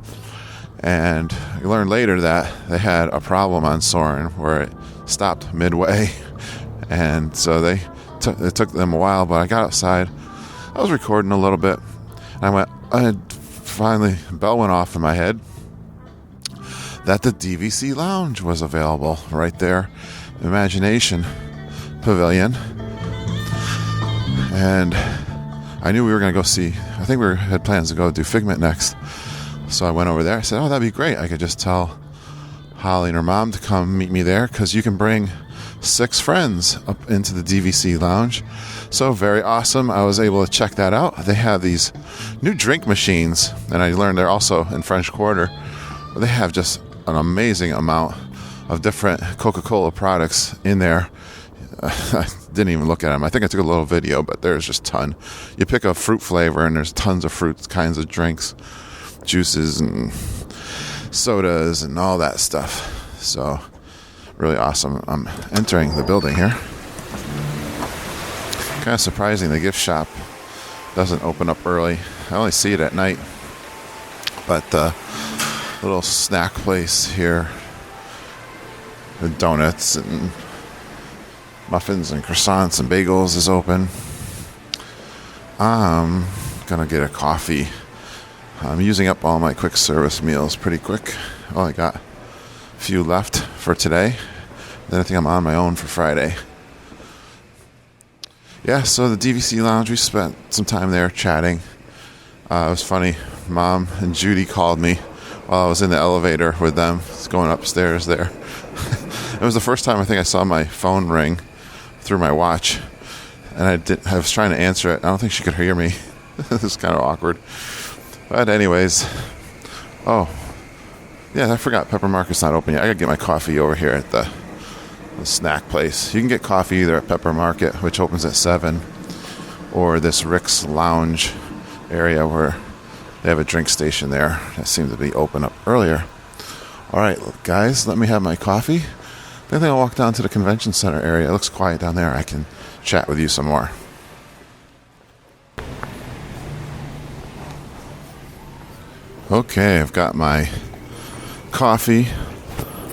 And I learned later that they had a problem on Soarin' where it stopped midway, and so it took them a while. But I got outside, I was recording a little bit, and finally, bell went off in my head that the DVC Lounge was available right there, Imagination Pavilion. And I knew we were going to go see, I think we had plans to go do Figment next. So I went over there. I said, "Oh, that'd be great. I could just tell Holly and her mom to come meet me there, because you can bring 6 friends up into the DVC Lounge." So very awesome. I was able to check that out. They have these new drink machines, and I learned they're also in French Quarter. They have just an amazing amount of different Coca-Cola products in there. I didn't even look at them. I think I took a little video, but there's just a ton. You pick a fruit flavor, and there's tons of fruit kinds of drinks, juices and sodas and all that stuff. So really awesome. I'm entering the building here. Kind of surprising the gift shop doesn't open up early. I only see it at night. But the little snack place here, the donuts and muffins and croissants and bagels, is open. I'm gonna get a coffee. I'm using up all my quick service meals pretty quick. I only got a few left for today. Then I think I'm on my own for Friday. Yeah, so the DVC Lounge, we spent some time there chatting. It was funny. Mom and Judy called me while I was in the elevator with them, going upstairs there. It was the first time I think I saw my phone ring through my watch, and I was trying to answer it. I don't think she could hear me. It was kind of awkward. But anyways, oh, yeah, I forgot Pepper Market's not open yet. I gotta get my coffee over here at the the snack place. You can get coffee either at Pepper Market, which opens at 7, or this Rick's Lounge area where they have a drink station there that seems to be open up earlier. All right, guys, let me have my coffee. I think I'll walk down to the convention center area. It looks quiet down there. I can chat with you some more. Okay, I've got my coffee,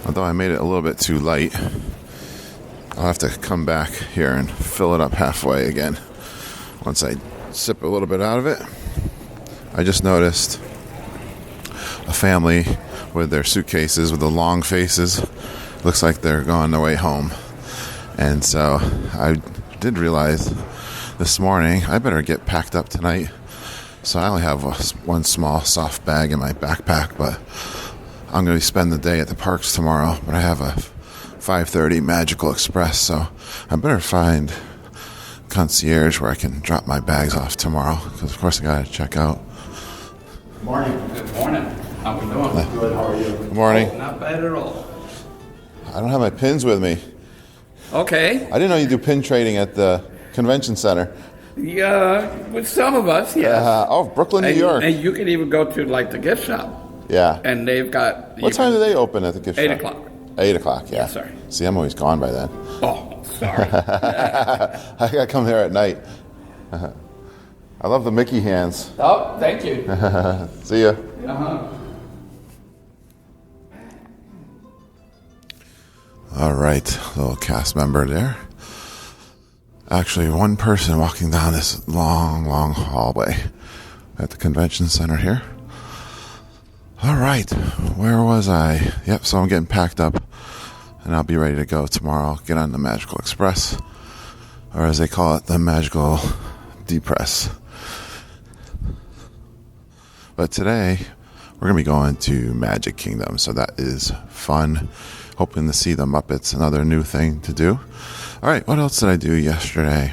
although I made it a little bit too light. I'll have to come back here and fill it up halfway again once I sip a little bit out of it. I just noticed a family with their suitcases with the long faces. Looks like they're going their way home. And so I did realize this morning I better get packed up tonight. So I only have one small soft bag in my backpack, but I'm going to spend the day at the parks tomorrow. But I have a 5:30 Magical Express, so I better find concierge where I can drop my bags off tomorrow, because of course I got to check out. Good morning. Good morning. How we doing? Good. How are you? Good morning. Oh, not bad at all. I don't have my pins with me. Okay. I didn't know you do pin trading at the convention center. Yeah, with some of us, yes. Brooklyn, New York. And you can even go to like the gift shop. Yeah. And they've got. What time do they open at the gift shop? 8 o'clock. 8 o'clock, yeah. Yes, sir. See, I'm always gone by then. Oh, sorry. I gotta come there at night. I love the Mickey hands. Oh, thank you. See ya. Uh-huh. All right, little cast member there. Actually, one person walking down this long, long hallway at the convention center here. All right, where was I? Yep, so I'm getting packed up, and I'll be ready to go tomorrow. Get on the Magical Express, or as they call it, the Magical Depress. But today, we're going to be going to Magic Kingdom, so that is fun. Hoping to see the Muppets, another new thing to do. All right, what else did I do yesterday?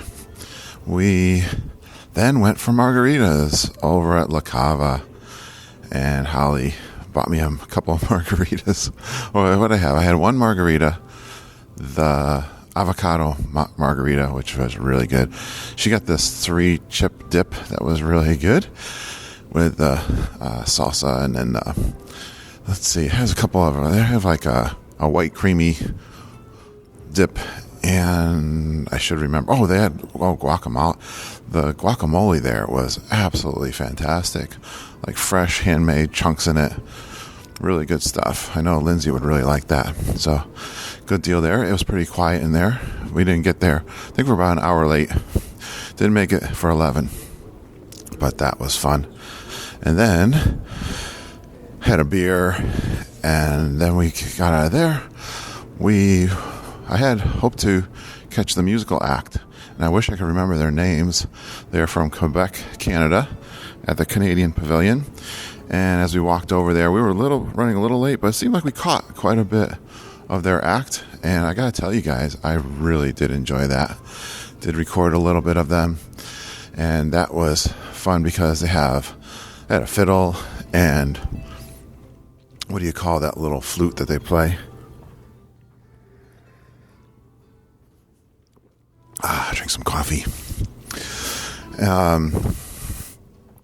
We then went for margaritas over at La Cava, and Holly bought me a couple of margaritas. Well, what did I have? I had one margarita, the avocado margarita, which was really good. She got this 3-chip dip that was really good with salsa, and then let's see, it has a couple of them. They have like a white creamy dip, and I should remember. Oh, they had guacamole. The guacamole there was absolutely fantastic. Like fresh, handmade chunks in it. Really good stuff. I know Lindsay would really like that. So, good deal there. It was pretty quiet in there. We didn't get there. I think we're about an hour late. Didn't make it for 11. But that was fun. And then, had a beer, and then we got out of there. I had hoped to catch the musical act, and I wish I could remember their names. They're from Quebec, Canada, at the Canadian Pavilion. And as we walked over there, we were running a little late, but it seemed like we caught quite a bit of their act. And I got to tell you guys, I really did enjoy that. Did record a little bit of them, and that was fun because they had a fiddle and what do you call that little flute that they play? Drink some coffee.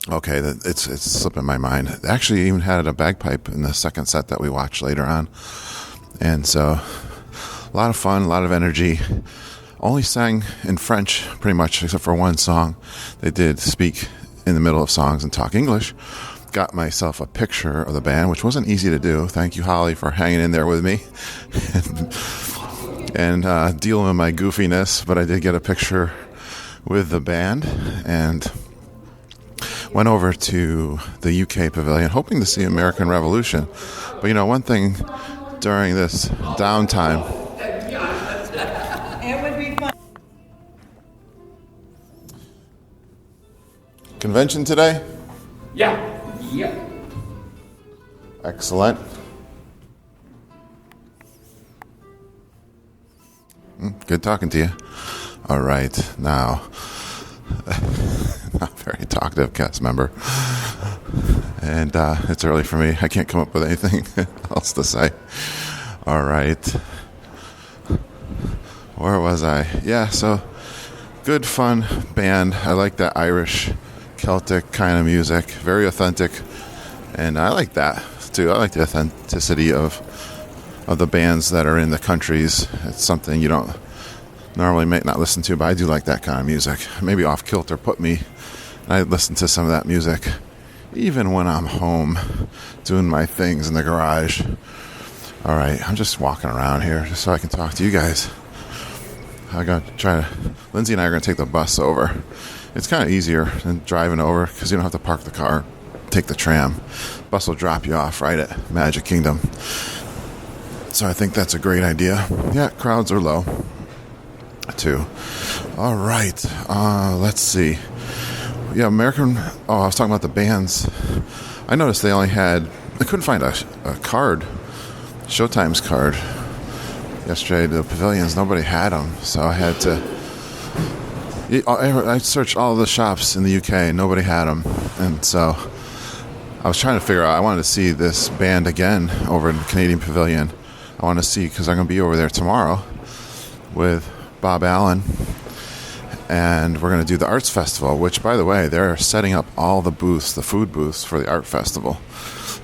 Okay, it's slipping my mind. They actually even had a bagpipe in the second set that we watched later on. And so, a lot of fun, a lot of energy. Only sang in French, pretty much, except for one song. They did speak in the middle of songs and talk English. Got myself a picture of the band, which wasn't easy to do. Thank you, Holly, for hanging in there with me and dealing with my goofiness. But I did get a picture with the band and went over to the UK Pavilion, hoping to see American Revolution. But one thing during this downtime, It would be fun. convention today? Yeah. Yep. Excellent. Good talking to you. All right, now, not very talkative cast member, and it's early for me. I can't come up with anything else to say. All right. Where was I? Yeah, so good, fun band. I like that Irish, Celtic kind of music. Very authentic. And I like that, too. I like the authenticity of the bands that are in the countries. It's something you don't normally might not listen to, but I do like that kind of music. Maybe Off Kilter put me, and I listen to some of that music even when I'm home doing my things in the garage. All right, I'm just walking around here just so I can talk to you guys. Lindsay and I are going to take the bus over. It's kind of easier than driving over because you don't have to park the car, take the tram. Bus will drop you off right at Magic Kingdom. So I think that's a great idea. Yeah, crowds are low, too. All right, let's see. Yeah, I was talking about the bands. I noticed I couldn't find a card, Showtime's card. Yesterday at the pavilions, nobody had them, so I had to. I searched all the shops in the UK, nobody had them, and so I was trying to figure out. I wanted to see this band again over in the Canadian Pavilion. I want to see because I'm going to be over there tomorrow with Bob Allen, and we're going to do the Arts Festival. Which, by the way, they're setting up all the booths, the food booths for the Art Festival,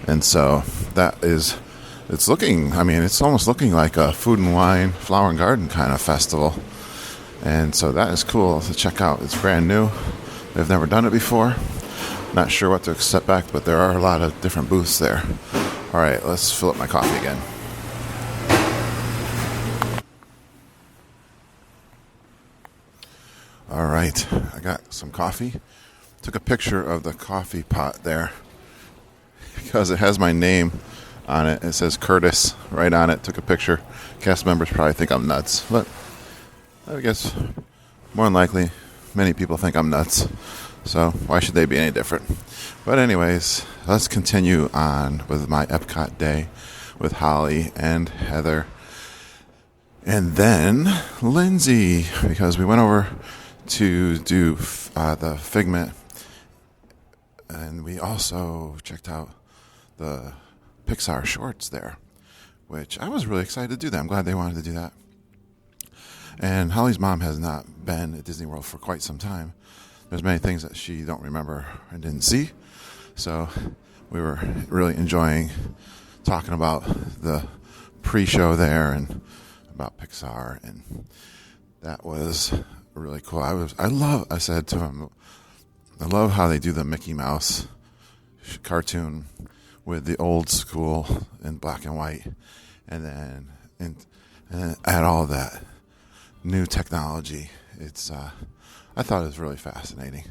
and so that is. It's almost looking like a food and wine, flower and garden kind of festival. And so that is cool to check out. It's brand new. They've never done it before. Not sure what to expect, but there are a lot of different booths there. All right, let's fill up my coffee again. All right, I got some coffee. Took a picture of the coffee pot there because it has my name on it. It says Curtis right on it. Took a picture. Cast members probably think I'm nuts, but I guess more than likely many people think I'm nuts, so why should they be any different? But anyways, let's continue on with my Epcot day with Holly and Heather and then Lindsay, because we went over to do the Figment, and we also checked out the Pixar shorts there, which I was really excited to do that. I'm glad they wanted to do that. And Holly's mom has not been at Disney World for quite some time. There's many things that she don't remember and didn't see. So we were really enjoying talking about the pre-show there and about Pixar, and that was really cool. I said to him, I love how they do the Mickey Mouse cartoon with the old school in black and white, and then add all that new technology. It's I thought it was really fascinating.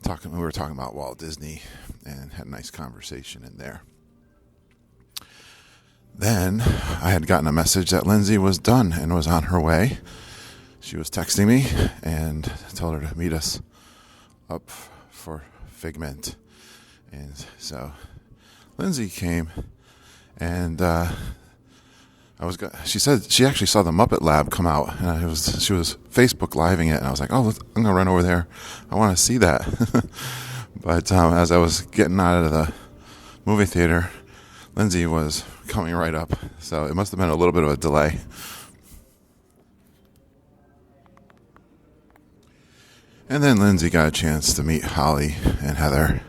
We were talking about Walt Disney and had a nice conversation in there. Then I had gotten a message that Lindsay was done and was on her way. She was texting me and told her to meet us up for Figment, and so Lindsay came, and she said she actually saw the Muppet Lab come out, and she was Facebook living it, and I was like, oh, I'm gonna run over there. I want to see that. But as I was getting out of the movie theater, Lindsay was coming right up, so it must have been a little bit of a delay. And then Lindsay got a chance to meet Holly and Heather,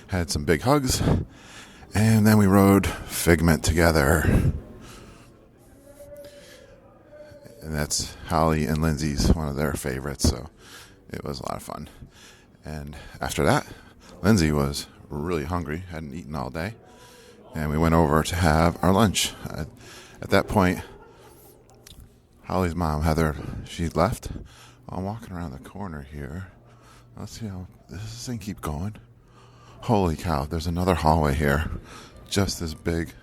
had some big hugs. And then we rode Figment together. And that's Holly and Lindsay's one of their favorites, so it was a lot of fun. And after that, Lindsay was really hungry, hadn't eaten all day, and we went over to have our lunch. At that point, Holly's mom, Heather, she left. I'm walking around the corner here. Let's see how this thing keep going. Holy cow, there's another hallway here, just as big.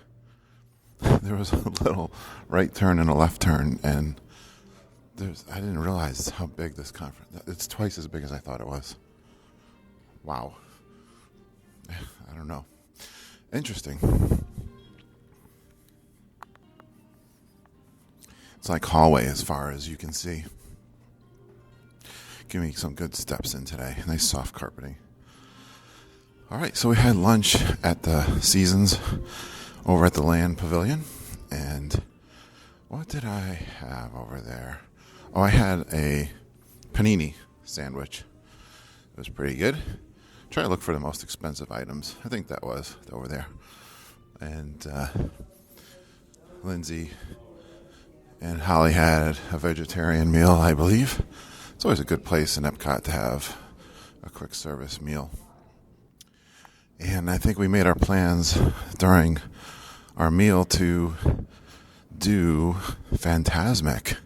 There was a little right turn and a left turn, and I didn't realize how big this conference. It's twice as big as I thought it was. Wow. I don't know. Interesting. It's like hallway as far as you can see. Give me some good steps in today. Nice soft carpeting. All right, so we had lunch at the Seasons over at the Land Pavilion. And what did I have over there? Oh, I had a panini sandwich. It was pretty good. Try to look for the most expensive items. I think that was over there. And Lindsay and Holly had a vegetarian meal, I believe. It's always a good place in Epcot to have a quick service meal. And I think we made our plans during our meal to do Fantasmic.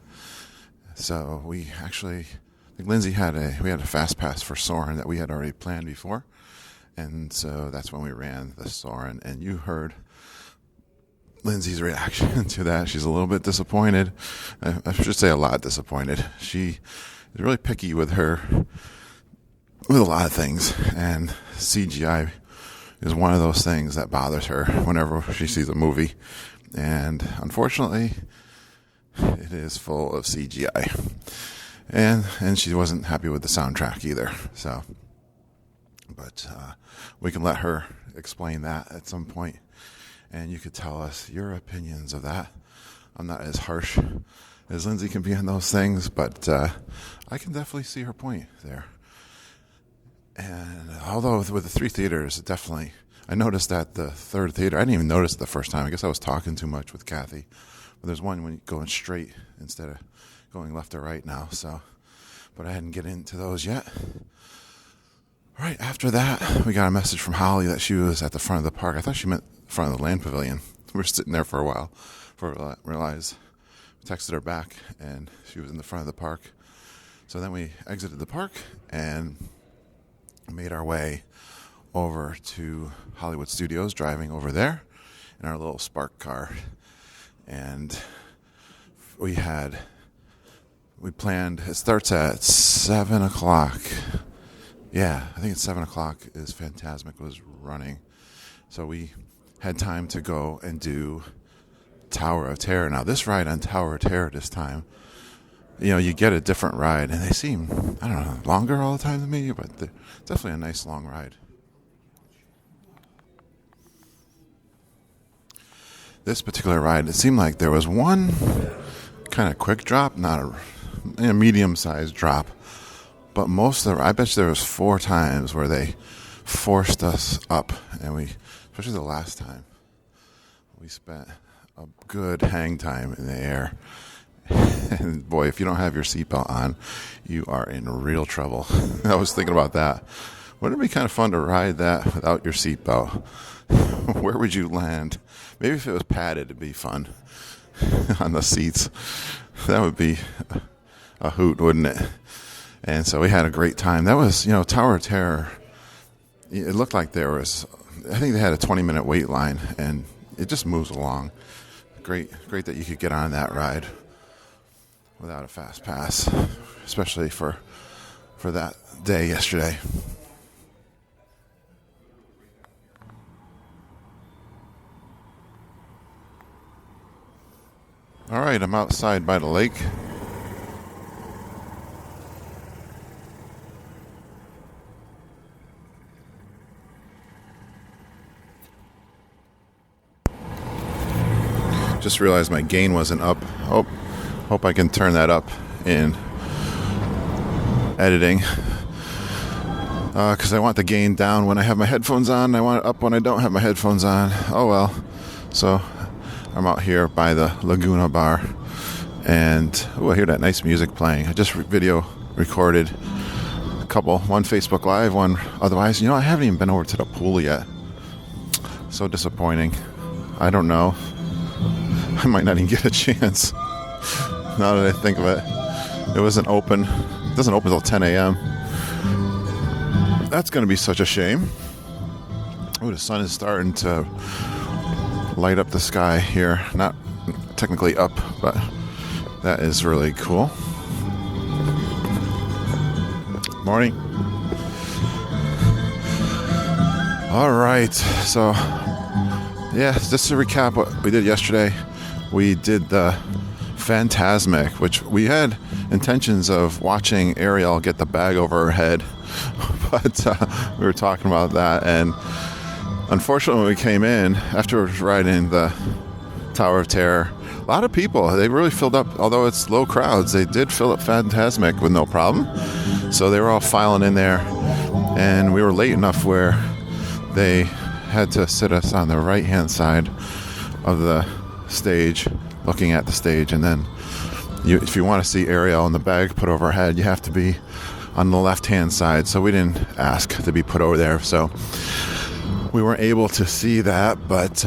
So we actually, I think Lindsay had a fast pass for Soarin' that we had already planned before. And so that's when we ran the Soarin'. And you heard Lindsay's reaction to that. She's a little bit disappointed. I should say a lot disappointed. She is really picky with a lot of things. And CGI is one of those things that bothers her whenever she sees a movie. And unfortunately, it is full of CGI. And she wasn't happy with the soundtrack either. So, but we can let her explain that at some point. And you could tell us your opinions of that. I'm not as harsh as Lindsay can be on those things, but I can definitely see her point there. And although with the 3 theaters, definitely, I noticed that the third theater, I didn't even notice it the first time. I guess I was talking too much with Kathy. But there's one when you're going straight instead of going left or right now. So, but I hadn't get into those yet. Right after that, we got a message from Holly that she was at the front of the park. I thought she meant front of the land pavilion. We were sitting there for a while before we realized. We texted her back, and she was in the front of the park. So then we exited the park and made our way over to Hollywood Studios, driving over there in our little Spark car. And we planned, it starts at 7 o'clock. Yeah, I think it's 7 o'clock is Fantasmic was running. So we had time to go and do Tower of Terror. Now, this ride on Tower of Terror this time, you get a different ride, and they seem, I don't know, longer all the time than me, but they're definitely a nice long ride. This particular ride, it seemed like there was one kind of quick drop, not a medium-sized drop, but most of the, I bet you there was 4 times where they forced us up, and especially the last time, we spent a good hang time in the air. And boy, if you don't have your seatbelt on, you are in real trouble. I was thinking about that. Wouldn't it be kind of fun to ride that without your seatbelt? Where would you land? Maybe if it was padded, it'd be fun on the seats. That would be a hoot, wouldn't it? And so we had a great time. That was, Tower of Terror. It looked like there was, I think they had a 20-minute wait line, and it just moves along. Great that you could get on that ride without a fast pass, especially for that day yesterday. All right, I'm outside by the lake. Just realized my gain wasn't up. Oh, hope I can turn that up in editing. Because I want the gain down when I have my headphones on. I want it up when I don't have my headphones on. Oh well. So I'm out here by the Laguna Bar. And I hear that nice music playing. I just video recorded a couple. One Facebook Live, one otherwise. I haven't even been over to the pool yet. So disappointing. I don't know. I might not even get a chance. Now that I think of it. It wasn't open. It doesn't open until 10 a.m. That's going to be such a shame. Oh, the sun is starting to light up the sky here. Not technically up, but that is really cool. Morning. All right. So, yeah, just to recap what we did yesterday. We did the Fantasmic, which we had intentions of watching Ariel get the bag over her head, but we were talking about that, and unfortunately when we came in, after riding the Tower of Terror, lot of people. They really filled up, although it's low crowds, they did fill up Fantasmic with no problem. So they were all filing in there, and we were late enough where they had to sit us on the right-hand side of the stage, looking at the stage, and then if you want to see Ariel and the bag put over her head, you have to be on the left-hand side. So we didn't ask to be put over there, so we weren't able to see that, but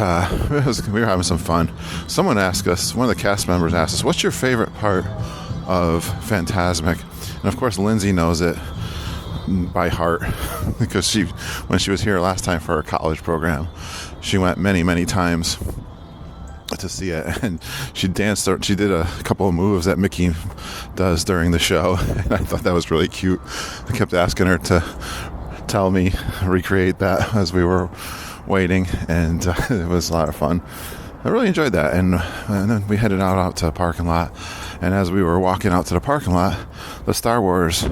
we were having some fun. Someone asked us, one of the cast members asked us, what's your favorite part of Fantasmic? And of course Lindsay knows it by heart because when she was here last time for her college program, she went many times to see it, and she did a couple of moves that Mickey does during the show, and I thought that was really cute. I kept asking her to tell me, recreate that as we were waiting, and it was a lot of fun. I really enjoyed that, and then we headed out to the parking lot, and as we were walking out to the parking lot, the Star Wars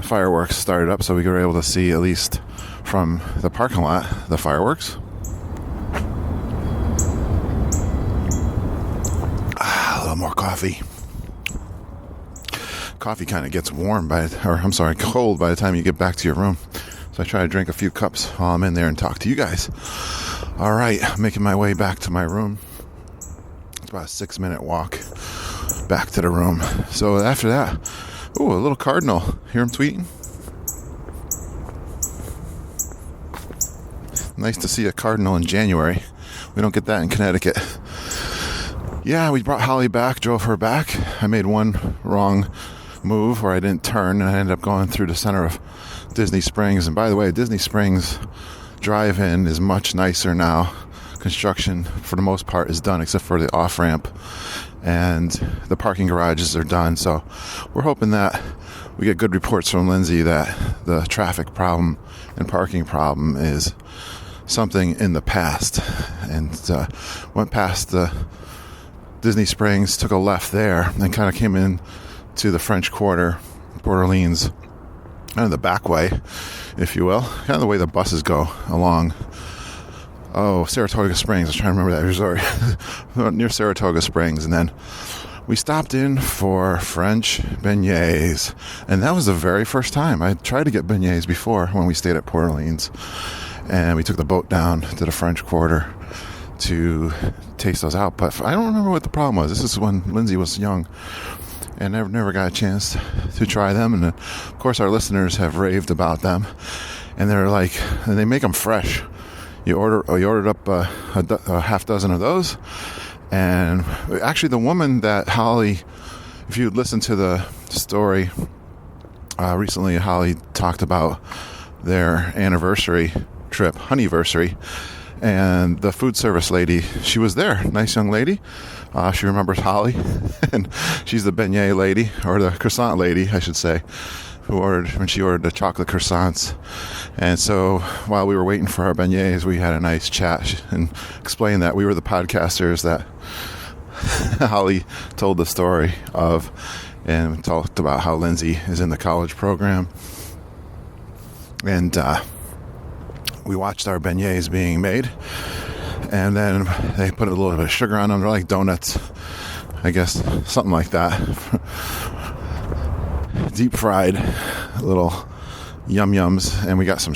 fireworks started up, so we were able to see, at least from the parking lot, the fireworks. A little more coffee. Coffee kind of gets cold by the time you get back to your room. So I try to drink a few cups while I'm in there and talk to you guys. All right, I'm making my way back to my room. It's about a 6-minute walk back to the room. So after that, a little cardinal. Hear him tweeting? Nice to see a cardinal in January. We don't get that in Connecticut. Yeah, we brought Holly back, drove her back. I made one wrong move where I didn't turn, and I ended up going through the center of Disney Springs. And by the way, Disney Springs drive-in is much nicer now. Construction, for the most part, is done except for the off-ramp, and the parking garages are done. So we're hoping that we get good reports from Lindsay that the traffic problem and parking problem is something in the past. And went past the Disney Springs, took a left there, and kind of came in to the French Quarter, Port Orleans, kind of the back way, if you will, kind of the way the buses go along. Saratoga Springs. I was trying to remember that resort. Near Saratoga Springs. And then we stopped in for French beignets. And that was the very first time. I tried to get beignets before when we stayed at Port Orleans. And we took the boat down to the French Quarter to taste those out. But I don't remember what the problem was. This is when Lindsay was young. And I never got a chance to try them. And of course, our listeners have raved about them. And they're like, and they make them fresh. You ordered up a half dozen of those, and actually the woman that Holly, if you listen to the story recently, Holly talked about their anniversary trip, honeyversary, and the food service lady, she was there, nice young lady. She remembers Holly, and she's the beignet lady, or the croissant lady, I should say, when she ordered the chocolate croissants. And so while we were waiting for our beignets, we had a nice chat and explained that we were the podcasters that Holly told the story of, and we talked about how Lindsay is in the college program. And we watched our beignets being made, and then they put a little bit of sugar on them. They're like donuts, I guess, something like that. Deep fried little yum-yums, and we got some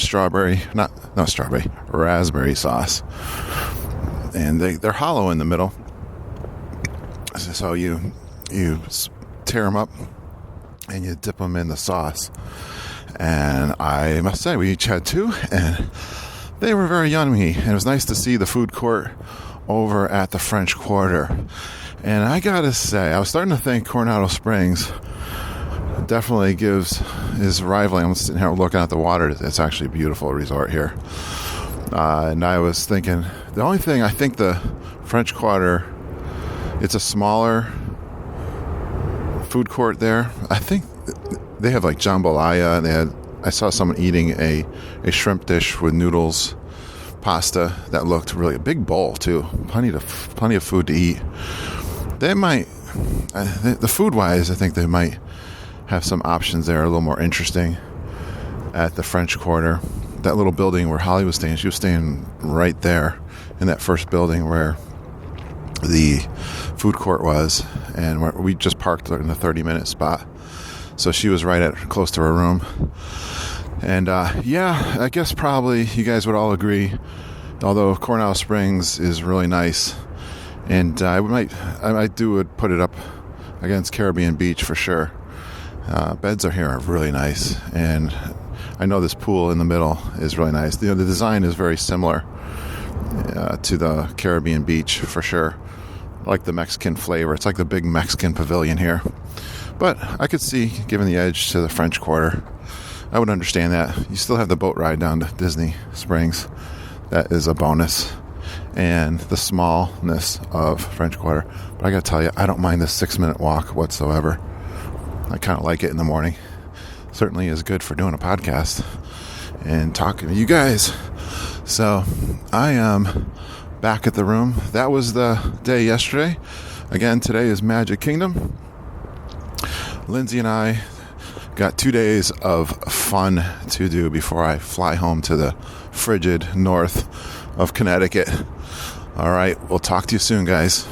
raspberry sauce, and they're hollow in the middle, so you tear them up and you dip them in the sauce. And I must say, we each had two, and they were very yummy, and it was nice to see the food court over at the French Quarter. And I gotta say, I was starting to think Coronado Springs definitely is rivaling. I'm sitting here looking at the water. It's actually a beautiful resort here. And I was thinking, the only thing, I think the French Quarter, it's a smaller food court there. I think they have like jambalaya. I saw someone eating a shrimp dish with noodles, pasta that looked really a big bowl too. Plenty of food to eat. They might, the food wise, I think they might have some options there a little more interesting at the French Quarter. That little building where Holly was staying, she was staying right there in that first building where the food court was, and we just parked in a 30-minute spot. So she was right close to her room. And yeah, I guess probably you guys would all agree, although Coronado Springs is really nice, and I would put it up against Caribbean Beach for sure. Beds here are really nice, and I know this pool in the middle is really nice. The design is very similar to the Caribbean Beach for sure. I like the Mexican flavor. It's like the big Mexican pavilion here. But I could see giving the edge to the French Quarter. I would understand that. You still have the boat ride down to Disney Springs. That is a bonus. And the smallness of French Quarter. But I gotta tell you, I don't mind this 6-minute walk whatsoever. I kind of like it in the morning. Certainly is good for doing a podcast and talking to you guys. So I am back at the room. That was the day yesterday. Again, today is Magic Kingdom. Lindsay and I got 2 days of fun to do before I fly home to the frigid north of Connecticut. All right, we'll talk to you soon, guys.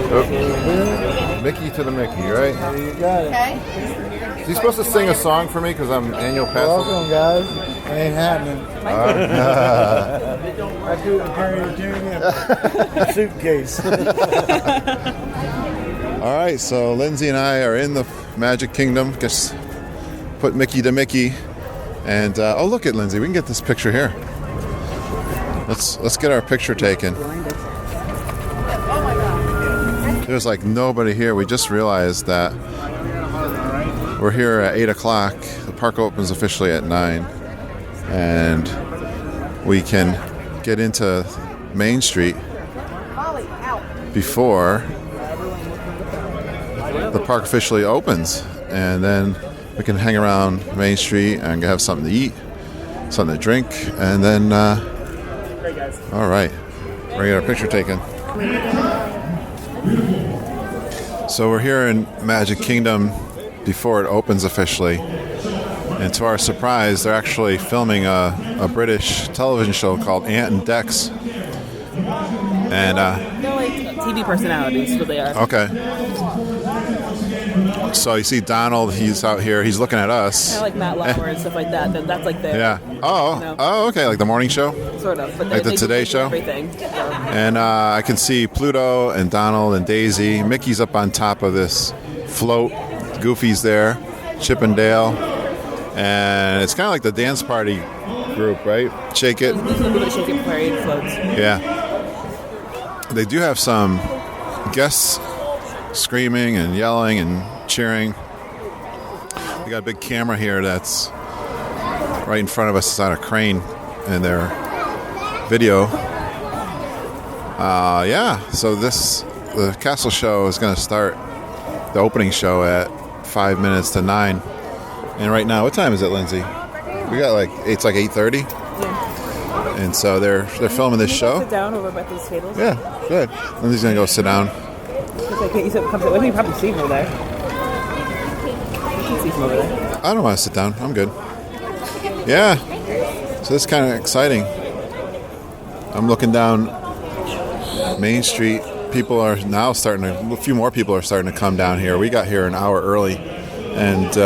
Oh. Mickey to the Mickey, right? There you got it. Okay. Is he supposed to sing a song for me because I'm annual pass? Welcome, guys. Ain't happening. I couldn't carry it to you. Suitcase. All right, so Lindsay and I are in the Magic Kingdom. Just put Mickey to Mickey, and oh, look at Lindsay. We can get this picture here. Let's get our picture taken. There's like nobody here. We just realized that we're here at 8 o'clock. The park opens officially at 9, and we can get into Main Street before the park officially opens, and then we can hang around Main Street and have something to eat, something to drink, and then all right, we're gonna get our picture taken. So we're here in Magic Kingdom before it opens officially, and to our surprise, they're actually filming a British television show called Ant and Dex. And they're like TV personalities, what they are. Okay. So you see Donald, he's out here, he's looking at us. Kind of like Matt Lauer and stuff like that. That's like their. Yeah. Oh. You know. Oh, okay. Like the morning show. Sort of, but like the Today Show. Everything. And I can see Pluto and Donald and Daisy. Mickey's up on top of this float. Goofy's there. Chip and Dale. And it's kind of like the dance party group, right? Shake It. These are the people that Shake It Parade floats. Yeah. They do have some guests screaming and yelling and cheering. They got a big camera here that's right in front of us. It's on a crane in their video. Yeah, so the castle show is going to start the opening show at 5 minutes to 9. And right now, what time is it, Lindsay? We got it's like 8:30. Yeah. And so they're filming this show. Sit down over by those tables. Yeah, good. Lindsay's going to go sit down. You probably see him over there. You can see him over there. I don't want to sit down. I'm good. Yeah. So this is kind of exciting. I'm looking down Main Street. People are now a few more people are starting to come down here. We got here an hour early and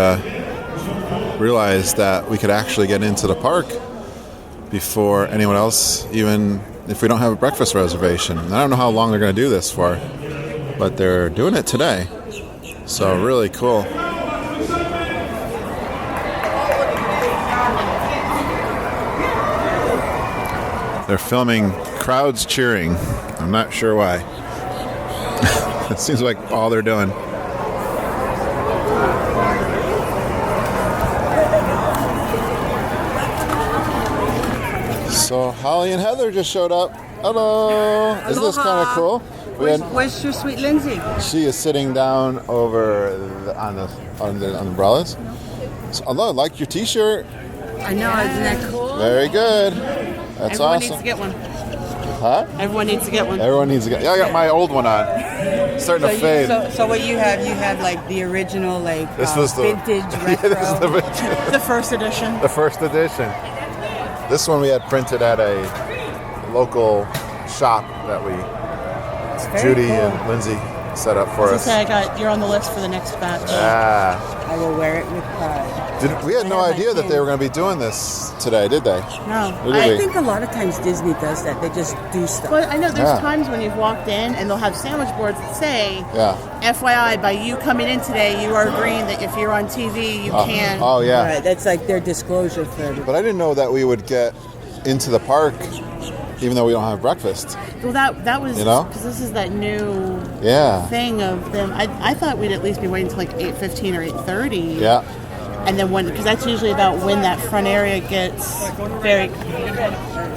realized that we could actually get into the park before anyone else, even if we don't have a breakfast reservation. And I don't know how long they're going to do this for, but they're doing it today. So really cool. They're filming crowds cheering. I'm not sure why. It seems like all they're doing. So Holly and Heather just showed up. Hello. Isn't this kind of cool? Where's your sweet Lindsay? She is sitting down over on the umbrellas. So, although I like your T-shirt. I know, isn't that cool? Very good. That's Everyone awesome. needs to get one. Huh? Everyone needs to get one. Everyone needs to get. Yeah, I got my old one on. It's starting to fade. So what you have like the original this was the vintage retro. This is the vintage. The first edition. The first edition. This one we had printed at a local shop that Judy cool. and Lindsay set up for us. You're on the list for the next batch. I will wear it with pride. We had no idea that they were going to be doing this today, did they? No. I think a lot of times Disney does that. They just do stuff. Well, I know there's times when you've walked in and they'll have sandwich boards that say, FYI, by you coming in today, you are agreeing that if you're on TV, you can't. Oh, yeah. Right, that's like their disclosure for everybody. But I didn't know that we would get into the park even though we don't have breakfast. Well, that was, because this is that new thing of them. I thought we'd at least be waiting until like 8:15 or 8:30. Yeah. And then because that's usually about when that front area gets very,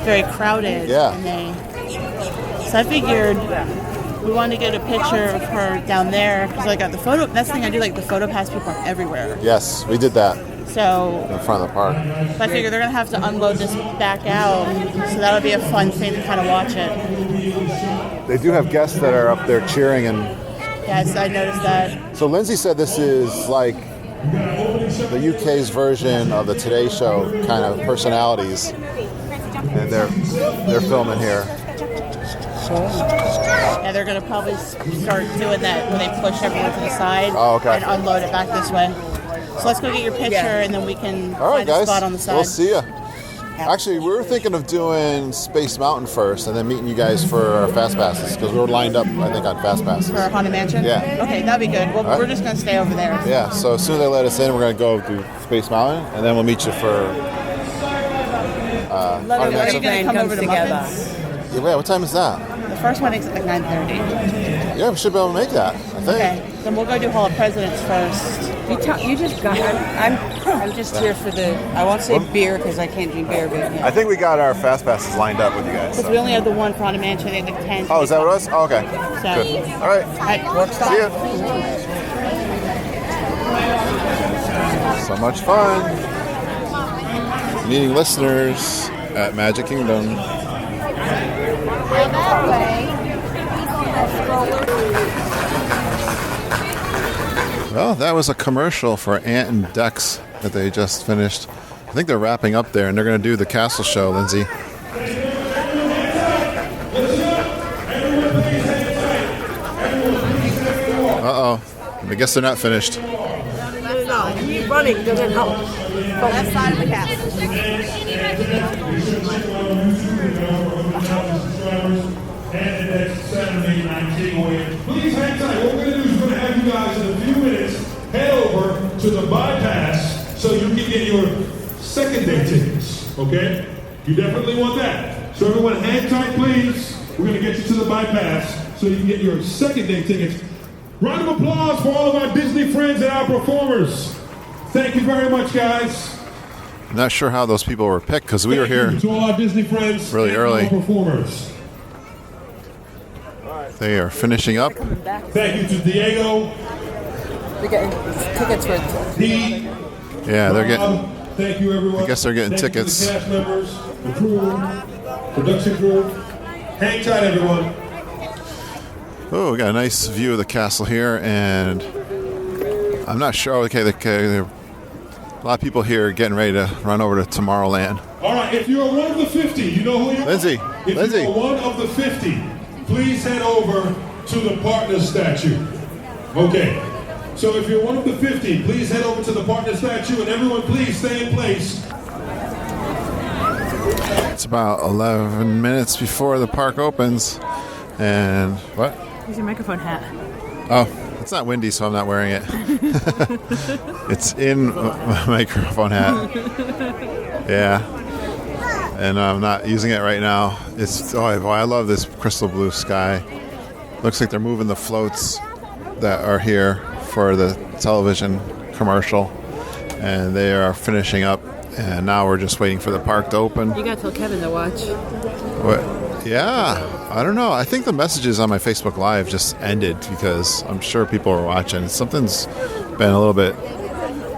very crowded. Yeah. So I figured we wanted to get a picture of her down there because I got the photo. That's the thing I do, like the photo pass people are everywhere. Yes, we did that. So in front of the park. So I figure they're gonna have to unload this back out. So that'll be a fun thing to kind of watch it. They do have guests that are up there cheering and. Yes, I noticed that. So Lindsay said this is like the UK's version of the Today Show kind of personalities, and they're filming here. Yeah, they're gonna probably start doing that when they push everyone to the side and unload it back this way. So let's go get your picture and then we can find a spot on the side. We'll see ya. Actually, we were thinking of doing Space Mountain first and then meeting you guys for our Fast Passes because we were lined up, I think, on Fast Passes. For Haunted Mansion? Yeah. Okay, that'd be good. Well, we're just going to stay over there. Yeah, so as soon as they let us in, we're going to go to Space Mountain and then we'll meet you for Haunted Mansion. Are you going to come over to Muppets? Yeah, what time is that? The first one is at like 9:30. Yeah, we should be able to make that, I think. Okay, then we'll go do Hall of Presidents first. You just got. I'm just here for the. I won't say beer because I can't drink beer, but I think we got our Fast Passes lined up with you guys. Because we only have the one for Haunted Mansion. They have like 10. Oh, is that what it was? Oh, okay. So, good. All right. See ya. So much fun. Meeting listeners at Magic Kingdom. Well, that was a commercial for Ant and Dex that they just finished. I think they're wrapping up there, and they're going to do the castle show, Lindsay. Uh-oh. I guess they're not finished. No. Running doesn't help. The left side of the castle. Please hang tight. What we're going to do is we're going to have you guys in a few minutes head over to the bypass so you can get your second day tickets. Okay? You definitely want that. So everyone hang tight, please. We're going to get you to the bypass so you can get your second day tickets. Round of applause for all of our Disney friends and our performers. Thank you very much, guys. I'm not sure how those people were picked because we were here to all our Disney friends really and early. Our performers. They are finishing up. Thank you to Diego. We're getting tickets for Yeah, they're getting. Thank you, everyone. I guess they're getting tickets. The cast members, the crew, production crew. Hang tight, everyone. Oh, we got a nice view of the castle here, and I'm not sure. Okay, there are a lot of people here getting ready to run over to Tomorrowland. All right, if you're one of the 50, you know who you are. Lindsay. If you're one of the 50, please head over to the partner statue. Okay. So if you're one of the 50, please head over to the partner statue, and everyone please stay in place. It's about 11 minutes before the park opens. And what? Use your microphone hat. Oh, it's not windy, so I'm not wearing it. It's in my microphone hat. Yeah. And I'm not using it right now. I love this crystal blue sky. Looks like they're moving the floats that are here for the television commercial, and they are finishing up. And now we're just waiting for the park to open. You got to tell Kevin to watch. What? Yeah, I don't know. I think the messages on my Facebook Live just ended because I'm sure people were watching. Something's been a little bit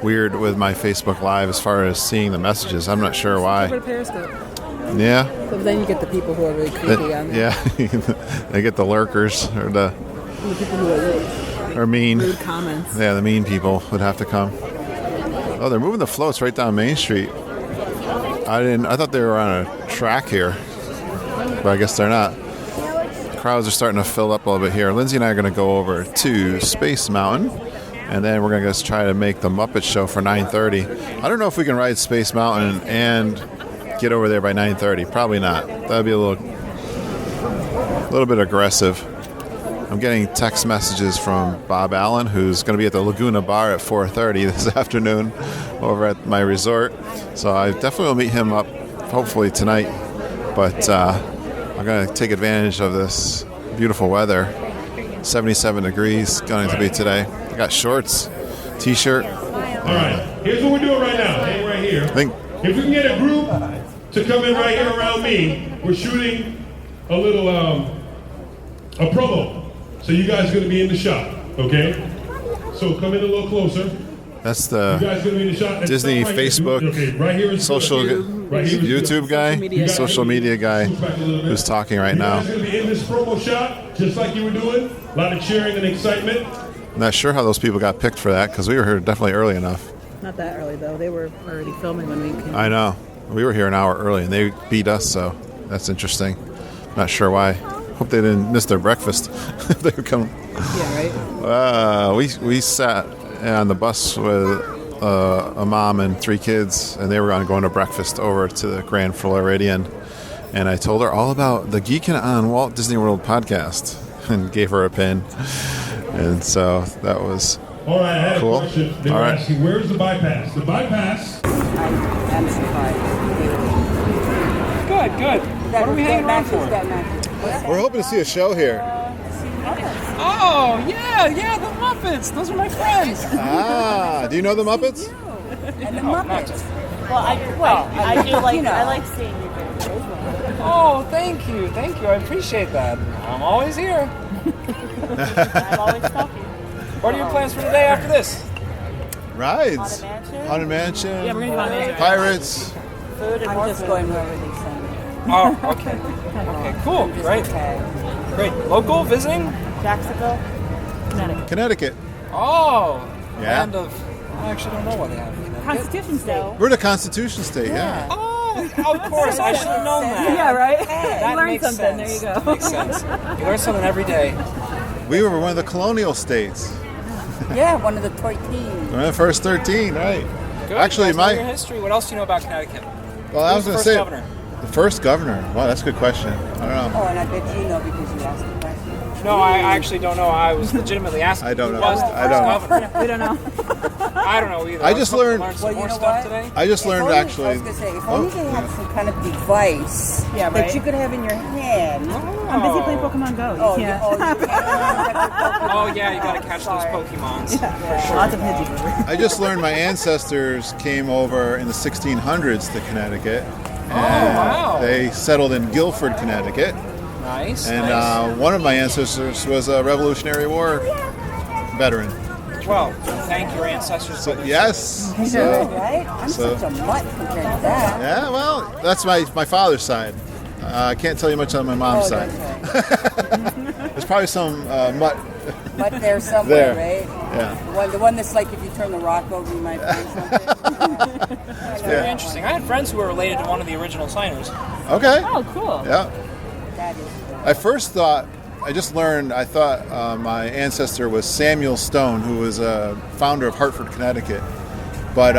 weird with my Facebook Live as far as seeing the messages. I'm not sure why. Yeah. But then you get the people who are really creepy on there. Yeah. They get the lurkers or the people who are really mean. rude comments. Yeah, the mean people would have to come. Oh, they're moving the floats right down Main Street. I thought they were on a track here, but I guess they're not. Crowds are starting to fill up a little bit here. Lindsay and I are going to go over to Space Mountain, and then we're going to just try to make the Muppet show for 9:30. I don't know if we can ride Space Mountain and get over there by 9:30. Probably not. That would be a little bit aggressive. I'm getting text messages from Bob Allen, who's going to be at the Laguna Bar at 4:30 this afternoon over at my resort. So I definitely will meet him up, hopefully tonight. But I'm going to take advantage of this beautiful weather. 77 degrees going to be today. I got shorts, t-shirt. All right, here's what we're doing right now. Hang right here. If we can get a group to come in right here around me, we're shooting a little a promo. So you guys are going to be in the shot, okay? So come in a little closer. That's the You guys gonna be in the shot. Disney Stop right here. Facebook Okay, right here is social right here is YouTube guy, social media guy who's talking right You now. guys are going to be in this promo shot, just like you were doing. A lot of cheering and excitement. I'm not sure how those people got picked for that because we were here definitely early enough. Not that early, though. They were already filming when we came. I know. We were here an hour early and they beat us, so that's interesting. Not sure why. Hope they didn't miss their breakfast. They would come. Yeah, right. We sat on the bus with a mom and 3 kids, and they were going to breakfast over to the Grand Floridian. And I told her all about the Geekin on Walt Disney World podcast and gave her a pin. And so that was All right, I had cool. a question. They All were right. asking, where's the bypass? The bypass. I'm surprised. Good. What are we hanging around for? We're hoping to see a show here. Oh, yeah, the Muppets. Those are my friends. Ah, do you know the Muppets? And the Muppets. Well, I do like, I like seeing you guys. Oh, thank you. I appreciate that. I'm always here. I'm always talking. What are your plans for today after this? Rides. Haunted Mansion. Yeah, we're gonna do Haunted Mansion. Pirates. Food and I'm just going wherever they send me. Oh, okay. Okay, cool. Great. Local, visiting? Jacksonville, Connecticut. Oh. Yeah. Land of, I actually don't know what they have. Constitution State. We're the Constitution State, yeah. Oh, of course. I should have known that. Yeah, right? That You learned makes something. sense. There you go. That makes sense. You learn something every day. We were one of the colonial states. Yeah, one of the 13. One of the first 13, right. Good. Actually, You guys know your history. What else do you know about Connecticut? Well, I was Who's going to the say, first governor? the first governor. Wow, that's a good question. I don't know. Oh, and I bet you know because you asked the question. No, I actually don't know. I was legitimately asking. I don't know. Who was the I don't first know. governor? We don't know. I don't know either. I just learned- some more you know stuff what? today. I just If learned only- actually. I was going to say, if only they had some kind of device Yeah, right. that you could have in your hand. I'm busy playing Pokemon Go. You Oh, can't. Oh yeah, you gotta catch those Pokemons. For sure. Lots of Pidgey. I just learned my ancestors came over in the 1600s to Connecticut. And wow. they settled in Guilford, Connecticut. Nice. And one of my ancestors was a Revolutionary War veteran. Well, thank your ancestors. So, yes. You So, know, right? I'm so- such a mutt compared to that. yeah, well, that's my father's side. I can't tell you much on my mom's side. There's probably some mutt. But there's somewhere, There. right? Yeah. The one that's like if you turn the rock over, you might find something. It's very interesting. I had friends who were related to one of the original signers. Okay. Oh, cool. Yeah. That is. I first thought, I thought my ancestor was Samuel Stone, who was a founder of Hartford, Connecticut. But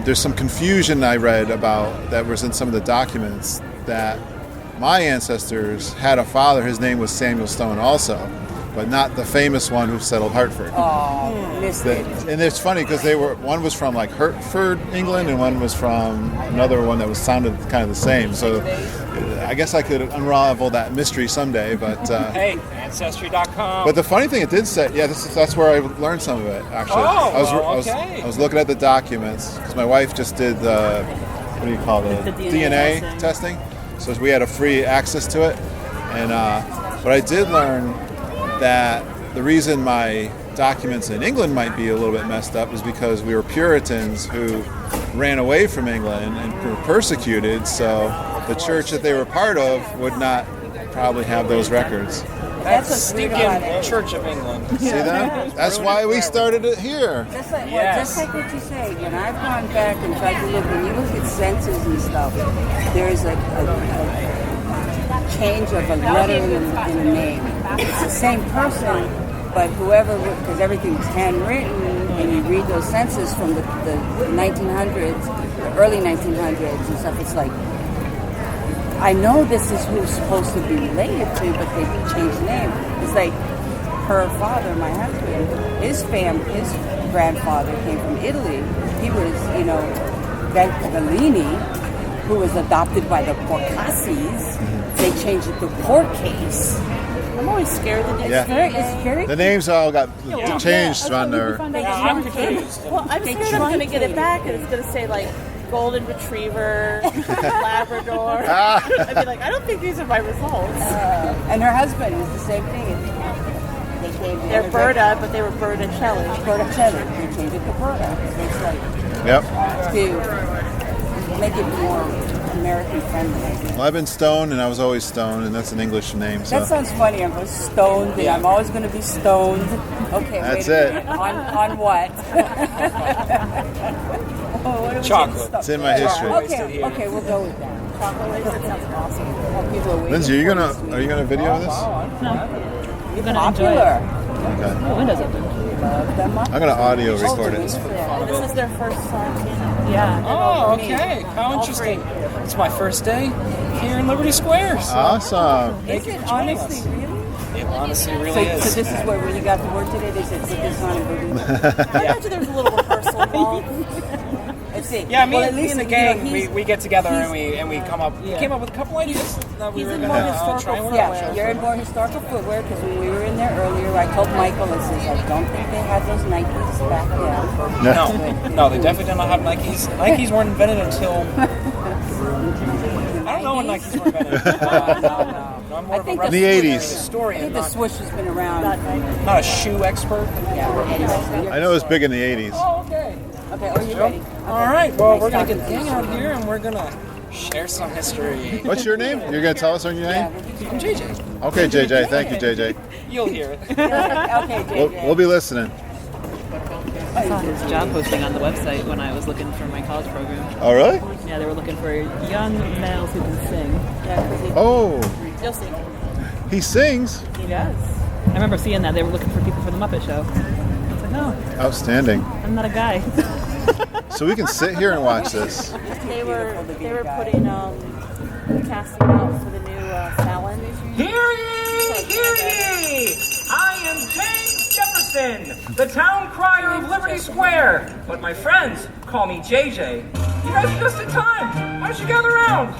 there's some confusion I read about that was in some of the documents that my ancestors had a father, his name was Samuel Stone also, but not the famous one who settled Hartford. Oh, missed it. And it's funny because one was from like Hertford, England, and one was from another one that was sounded kind of the same. So I guess I could unravel that mystery someday. But Hey, Ancestry.com. but the funny thing, it did say, that's where I learned some of it. Actually, Oh, okay. I was looking at the documents because my wife just did the what do you call it? The DNA testing. So we had a free access to it, and but I did learn that the reason my documents in England might be a little bit messed up is because we were Puritans who ran away from England and were persecuted. So the church that they were part of would not probably have those records. That's a stinking Church of England. See that? That's why we started it here. Just like what you say, and I've gone back and tried to look, when you look at census and stuff, there's a change of a letter in a name. It's the same person, but whoever, because everything's handwritten, and you read those census from the 1900s, the early 1900s and stuff, it's like, I know this is who's supposed to be related to, but they changed the name. It's like her father, my husband, his grandfather came from Italy. He was, Bellini, who was adopted by the Porcases. They changed it to Porcase. I'm always scared that Yeah. It's very The names all got changed on their. I'm confused. Well, I'm scared I'm going to get it back and it's going to say like Golden Retriever, Labrador. I'd be like, I don't think these are my results. And her husband is the same thing. They're Berta, but they were Berticelli. Berticelli. They changed it to Berta. So it's like to make it more American friendly. Well, I've been stoned, and I was always stoned, and that's an English name. So. That sounds funny. I'm stoned, and I'm always going to be stoned. Okay, that's wait it. On what? Chocolate. It's in my history. Okay, we'll go with that. Chocolate. That sounds awesome. Lindsay, are you gonna video this? No. You're gonna enjoy it. Okay. Oh, windows open. I'm gonna audio record it. This is their first song. Yeah. Oh, okay. How interesting. It's my first day here in Liberty Squares. Awesome. Is it honestly really? It honestly really is. So this is where you got to work today? They said, put this on and go do that. I imagine there's a little rehearsal involved. Yeah, me Well, at and least the gang, we get together and we come up. We came up with a couple ideas that we were going to try and work Yeah, you're in more historical footwear because when we were in there earlier, I told Michael, I says, I don't think they had those Nikes back then. No, they definitely did not have Nikes. Nikes weren't invented until. I don't know when Nikes were invented. No, I'm more of a in the 80s. historian. I think the swoosh has been around. Not a shoe expert. I know it was big in the 80s. Oh, okay. Okay, are you ready? All right, well, we're going to get the gang out here and we're going to share some history. What's your name? You're going to tell us your name? I'm JJ. Okay, JJ. Thank you, JJ. You'll hear it. Okay, JJ. We'll be listening. I saw his job posting on the website when I was looking for my college program. Oh, really? Yeah, they were looking for young males who can sing. Oh. You'll see. He sings? He does. I remember seeing that. They were looking for people for the Muppet Show. I was like, no. Outstanding. I'm not a guy. So we can sit here and watch this. They were putting casting out for the new Fallon. Hear ye! Hear ye! I am James Jefferson, the town crier of Liberty Square. But my friends call me JJ. You guys are just in time. Why don't you gather round?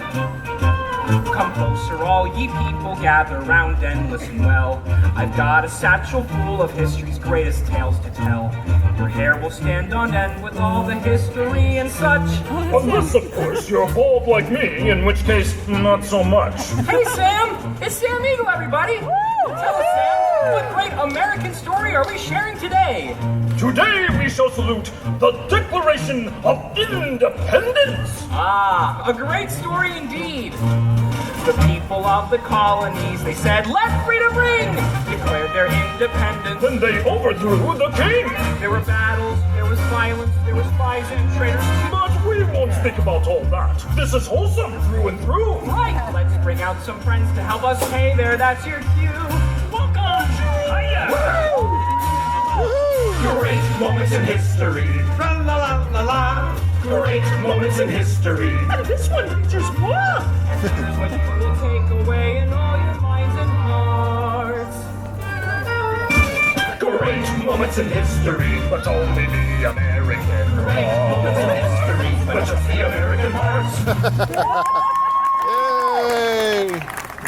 Come closer, all ye people, gather round and listen well. I've got a satchel full of history's greatest tales to tell. Your hair will stand on end with all the history and such. Unless, of course, you're bald like me, in which case, not so much. Hey, Sam! It's Sam Eagle, everybody! Tell us, Sam, what great American story are we sharing today? Today we shall salute the Declaration of Independence. Ah, a great story indeed. The people of the colonies, they said, let freedom ring! Declared their independence. Then they overthrew the king. There were battles, there was violence, there were spies and traitors. But we won't speak about all that. This is wholesome through and through. Right, let's bring out some friends to help us. Hey there, that's your cue. Welcome! Hiya! Great moments in history. Tra-la-la-la-la. Great moments in history. And this one features moi! What you will take away in all your minds and hearts. Great moments in history, but only the American heart. But just the American hearts. Yay!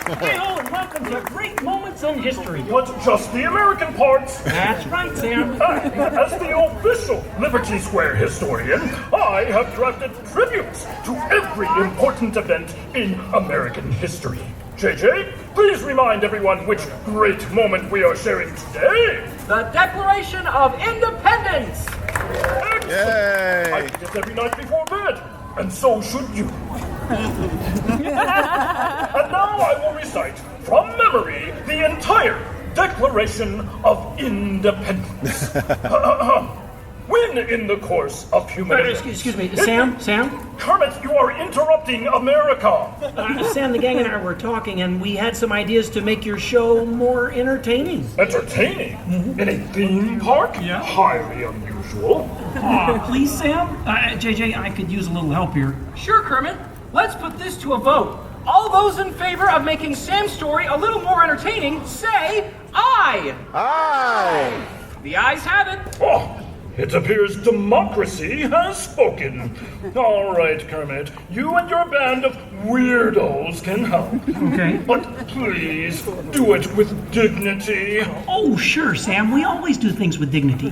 Hello and welcome to Great Moments in History. But just the American parts. That's right, Sam. As the official Liberty Square historian, I have drafted tributes to every important event in American history. JJ, please remind everyone which great moment we are sharing today. The Declaration of Independence. Excellent. Yay! I do this every night before bed, and so should you. And now I will recite from memory the entire Declaration of Independence. When in the course of human... Excuse me, Sam? Kermit, you are interrupting America. Sam, the gang and I were talking, and we had some ideas to make your show more entertaining. Entertaining? In a theme park? Yeah. Highly unusual. Please, Sam? JJ, I could use a little help here. Sure, Kermit. Let's put this to a vote. All those in favor of making Sam's story a little more entertaining, say aye. Aye. The ayes have it. Oh, it appears democracy has spoken. All right, Kermit, you and your band of weirdos can help. Okay. But please, do it with dignity. Oh, sure, Sam. We always do things with dignity.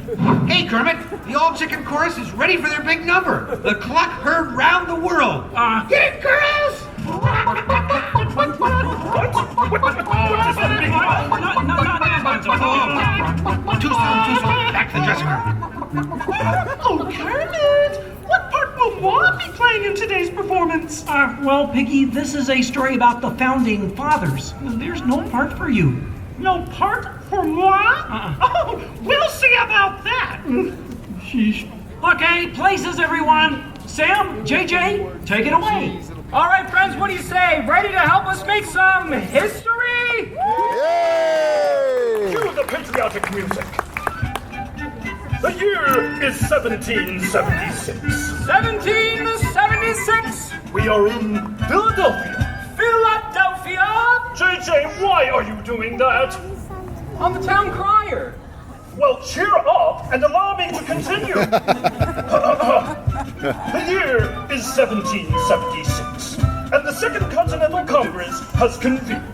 Hey, Kermit, the All Chicken Chorus is ready for their big number. The clock heard round the world. Get it, girls! What is the big Too soon. Back to the dressing room. Oh, Kermit! What part will Moi be playing in today's performance? Well, Piggy, this is a story about the founding fathers. There's no part for you. No part for moi? Oh, we'll see about that. Sheesh. Okay, places, everyone. Sam, JJ, take it away. All right, friends, what do you say? Ready to help us make some history? Yay! Cue the patriotic music. The year is 1776. 1776. We are in Philadelphia. Philadelphia. JJ, why are you doing that? On the town crier. Well, cheer up and allow me to continue. The year is 1776, and the Second Continental Congress has convened.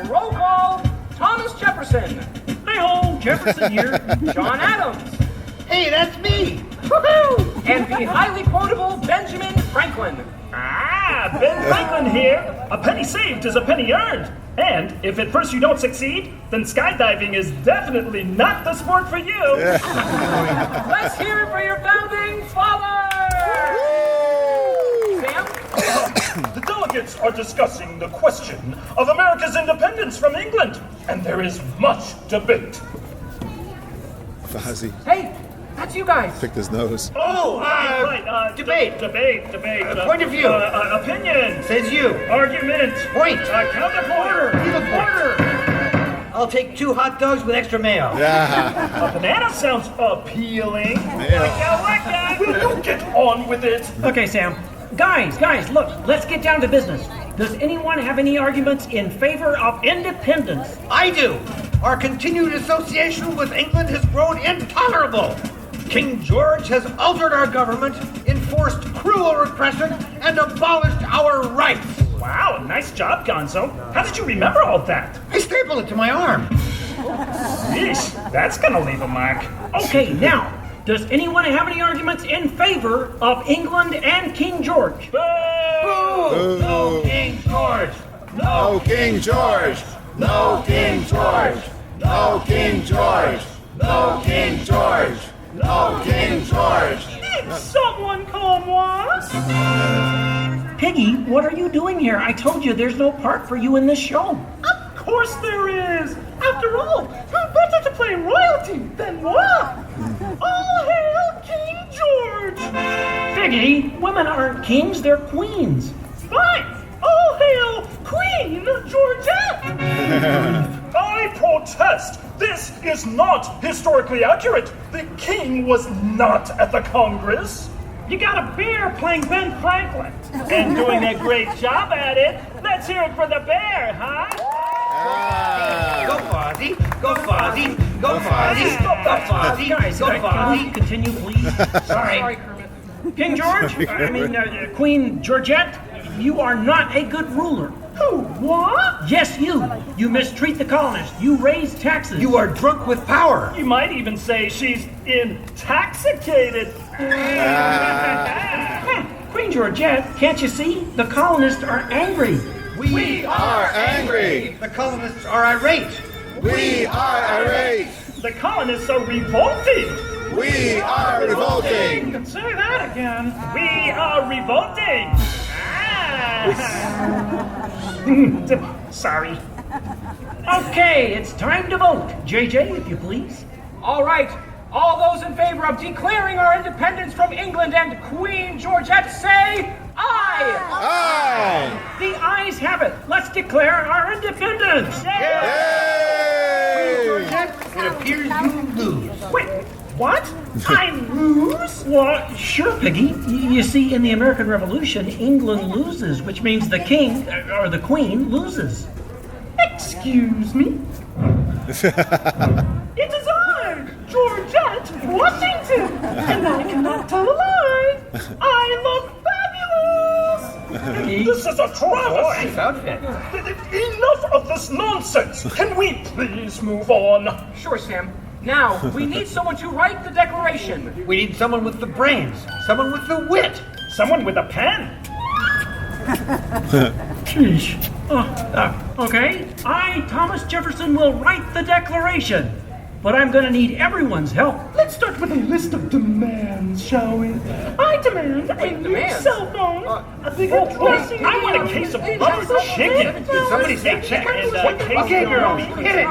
Roll call. Thomas Jefferson. Hi-ho, Jefferson here. John Adams. Hey, that's me. Woohoo! And the highly quotable Benjamin Franklin. Ah, Ben Franklin here. A penny saved is a penny earned. And if at first you don't succeed, then skydiving is definitely not the sport for you. Let's hear it for your founding father! Sam? The delegates are discussing the question of America's independence from England, and there is much debate. Fozzie Hey, that's you guys. picked his nose. Oh, right. Debate. Debate. Point of view. Opinion. Says you. Argument. Point. Count of order. Order. I'll take 2 hot dogs with extra mayo. Yeah. A banana sounds appealing. Yeah. Will you get on with it? Okay, Sam. Guys, look, let's get down to business. Does anyone have any arguments in favor of independence? I do. Our continued association with England has grown intolerable. King George has altered our government, enforced cruel repression, and abolished our rights. Wow, nice job, Gonzo. How did you remember all that? I stapled it to my arm. Yeesh, that's gonna leave a mark. Okay, now, does anyone have any arguments in favor of England and King George? Boo! Boo! No King George! No King George! No King George! No King George! No King George! No King George! Did someone call moi? Piggy, what are you doing here? I told you there's no part for you in this show. Of course there is. After all, who better to play royalty than moi? All hail King George! Piggy, women aren't kings, they're queens. Fine. All hail Queen Georgette! I protest! This is not historically accurate! The king was not at the Congress! You got a bear playing Ben Franklin. And doing a great job at it! Let's hear it for the bear, huh? Go Fozzie! Go Fozzie! Go Fozzie! Go Fozzie! Guys, Go can we Fozzie! continue, please? Sorry. King George, Queen Georgette, you are not a good ruler. Who? What? Yes, you. You mistreat the colonists. You raise taxes. You are drunk with power. You might even say she's intoxicated. Queen Georgette, can't you see? The colonists are angry. We are angry. The colonists are irate. We are irate. The colonists are revolted. We are revolting. Say that again. We are revolting. Ah. Sorry. Okay, it's time to vote. JJ, if you please. All right. All those in favor of declaring our independence from England and Queen Georgette say aye! Aye! The ayes have it. Let's declare our independence. Queen Georgette, it appears you lose. Wait, what? I lose? Well, sure, Piggy. You see, in the American Revolution, England loses, which means the king, or the queen, loses. Excuse me? It is I, Georgette Washington, and I cannot tell a lie. I look fabulous. This is a travesty. Outfit. Enough of this nonsense. Can we please move on? Sure, Sam. Now, we need someone to write the declaration. We need someone with the brains, someone with the wit. Someone with a pen. Sheesh. Okay, I, Thomas Jefferson, will write the declaration. But I'm gonna need everyone's help. Let's start with a list of demands, shall we? I demand a new demands? cell phone, a bigger dressing room. I want a case of butter chicken. Did somebody say chicken? And a case Okay, of girls, hit it. a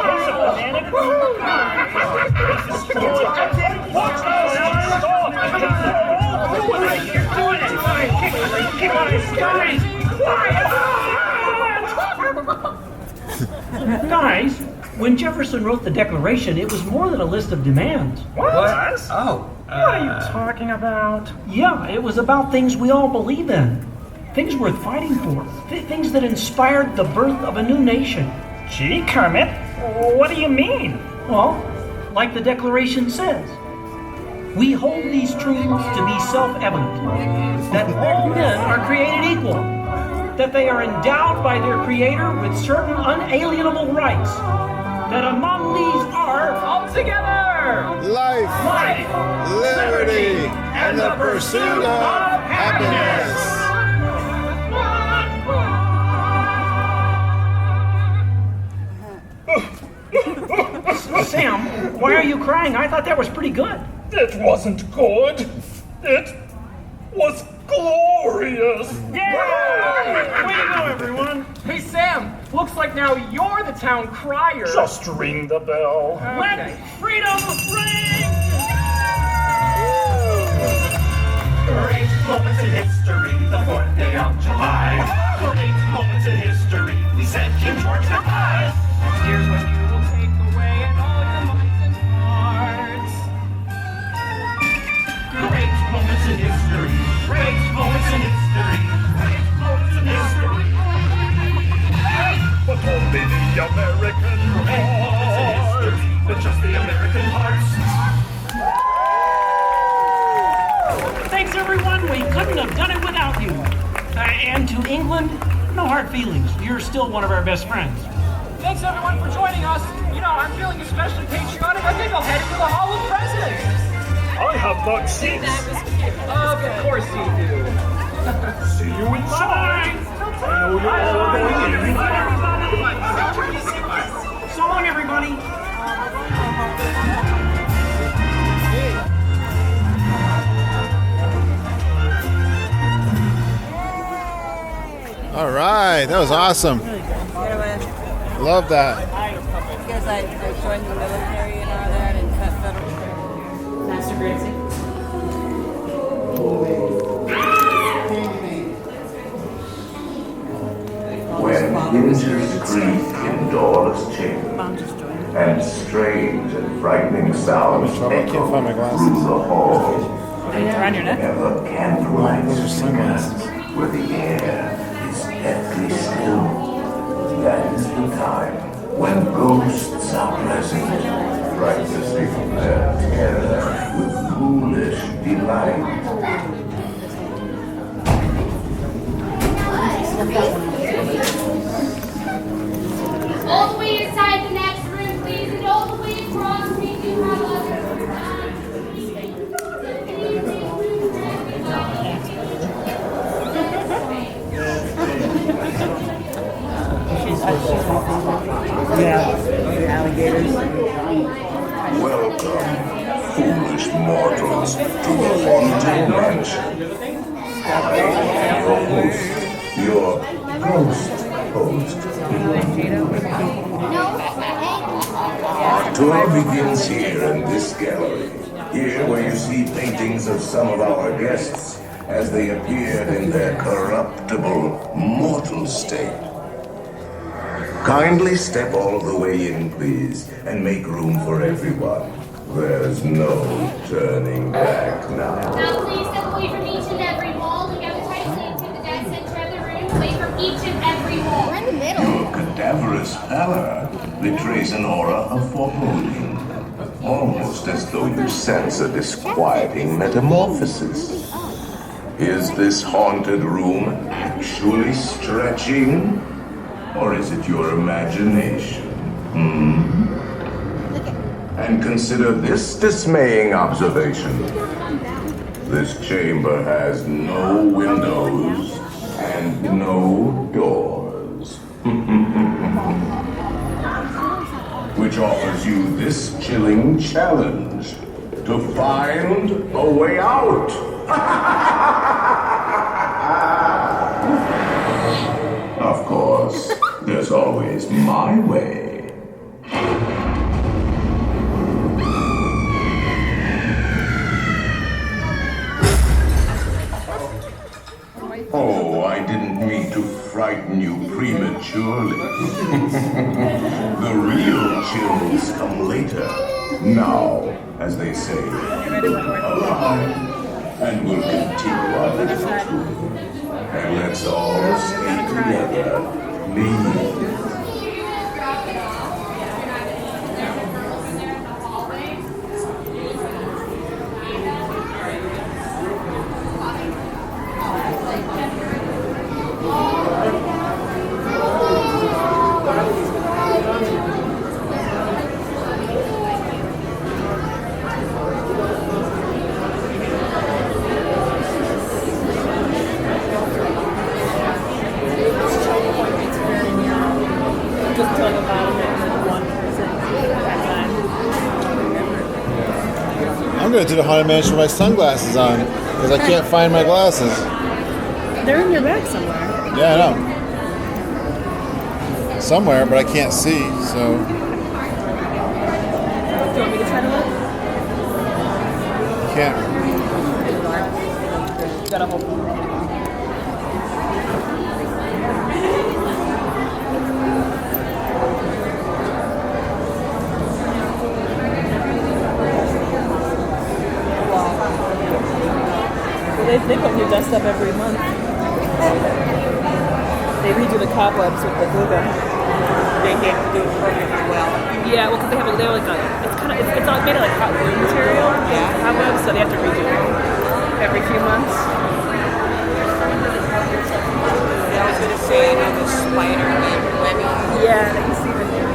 case of banana. Guys, when Jefferson wrote the Declaration, it was more than a list of demands. What? Oh. What are you talking about? Yeah, it was about things we all believe in. Things worth fighting for. Things that inspired the birth of a new nation. Gee, Kermit, what do you mean? Well, like the Declaration says, we hold these truths to be self-evident, that all men are created equal, that they are endowed by their Creator with certain unalienable rights, that among these are, all together, Life, liberty, and the pursuit of happiness. Sam, why are you crying? I thought that was pretty good. It wasn't good. It was glorious. Yeah! Way to go, everyone. Hey, Sam, looks like now you're the town crier. Just ring the bell. Let freedom ring! Great moments in history, the 4th day of July. Great moments in history, we said King George had died. Here's what you will take away in all your minds and hearts. Great moments in history, great moments in history, great moments in history. But only the American heart. But just the American hearts. Thanks, everyone. We couldn't have done it without you. And to England, no hard feelings. You're still one of our best friends. Thanks, everyone, for joining us. You know, I'm feeling especially patriotic. I think I'll head into the Hall of Presidents. I have the keys. Of course you do. See you inside. I know you're all going in. So long, everybody. All right, that was awesome. Love that. Because I joined the military and all that and cut federal. Master Gracie. When hinges creak in doorless chambers, and strange and frightening sounds echo through the hall, Around your neck? ever candlelight flickers where the air is deathly still. That is the time when ghosts are present, practicing their terror with ghoulish delight. All the way inside the next room, please, and all the way across. We do have others. Welcome, foolish mortals, to the haunted mansion. Your ghost host. Our tour begins here in this gallery. Here where you see paintings of some of our guests as they appeared in their corruptible, mortal state. Kindly step all the way in, please, and make room for everyone. There's no turning back now. Now please step away from each and every wall. Look out the tight seats in the dead center of the room. Away from each and every wall. We're in the middle. Your cadaverous pallor betrays an aura of foreboding. Almost as though you sense a disquieting metamorphosis. Is this haunted room actually stretching? Or is it your imagination? And consider this dismaying observation. This chamber has no windows and no doors. Which offers you this chilling challenge to find a way out. Of course, there's always my way. Oh, I didn't mean to frighten you prematurely. The real chills come later. Now, as they say, alive. And we'll continue our little tour. And let's all stay together. Please. I'm going to the Haunted Mansion with my sunglasses on because I can't find my glasses. They're in your bag somewhere. Yeah, I know. Somewhere, but I can't see, so. Do you want me to try to look? Can't. You gotta hold them. They put new dust up every month. They redo the cobwebs with the glue gun. They can't do it perfectly well. Yeah, well, because they're like it's all made of like hot glue material. Yeah. Cobwebs, so they have to redo it every few months. I was gonna say, the spider webbing. Yeah, I can see them there.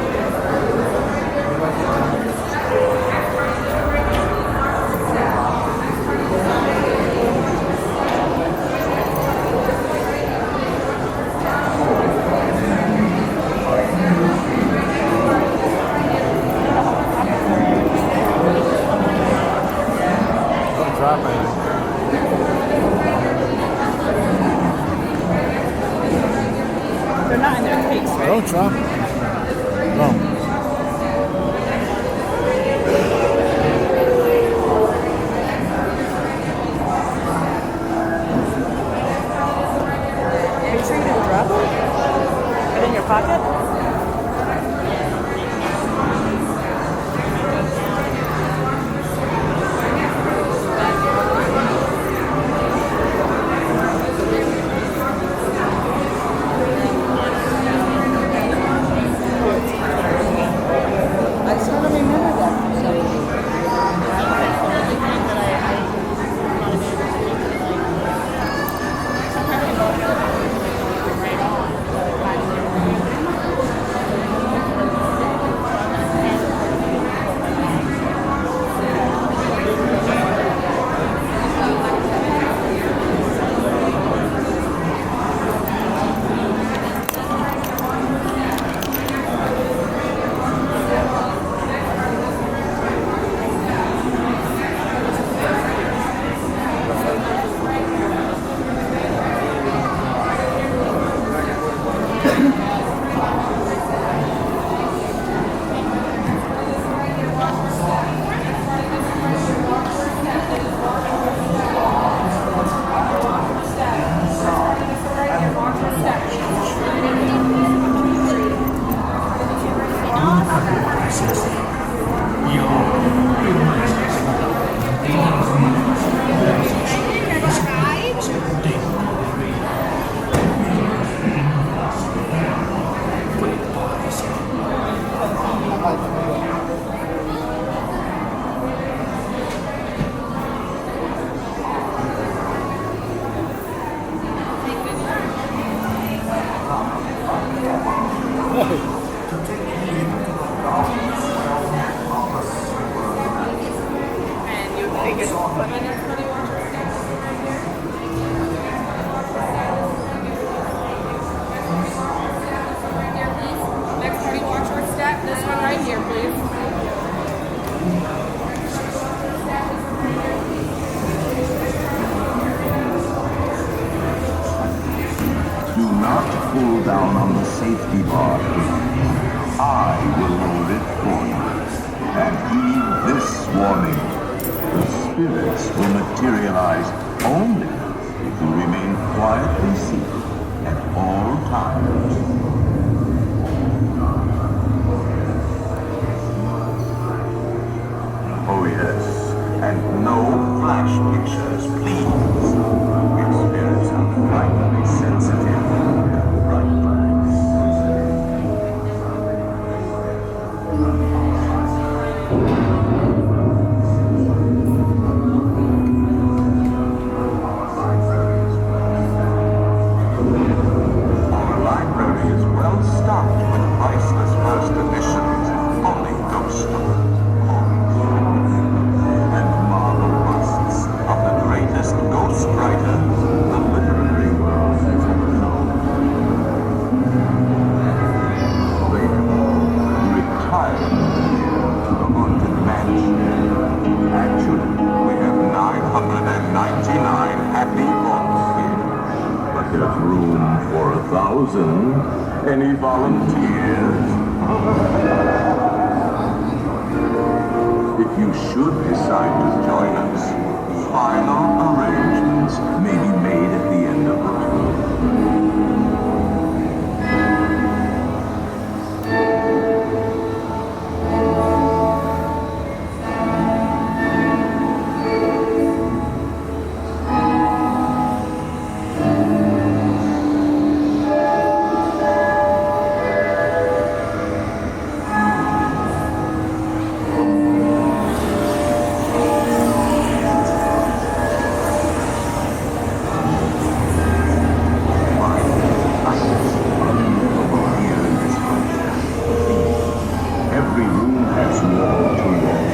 They're not in their case, right? Don't drop it. No. Next party watch step. This one right here, please. Do not pull down on the safety bar. I will hold it for you. And heed this warning. The spirits will materialize only if you remain quietly seated at all times. Oh yes, and no flash pictures, please. Spirits are frightfully sensitive to bright lights. Our library is well stocked with priceless first editions, fully ghost stories. And marble busts of the greatest ghost writers the literary world has ever known. They all retired to the haunted mansion. Actually, we have 999 happy haunts here. But there's room for 1,000. Any volunteers? If you should decide to join us, final arrangements may be made at the end of the tour. Every room has wall to wall.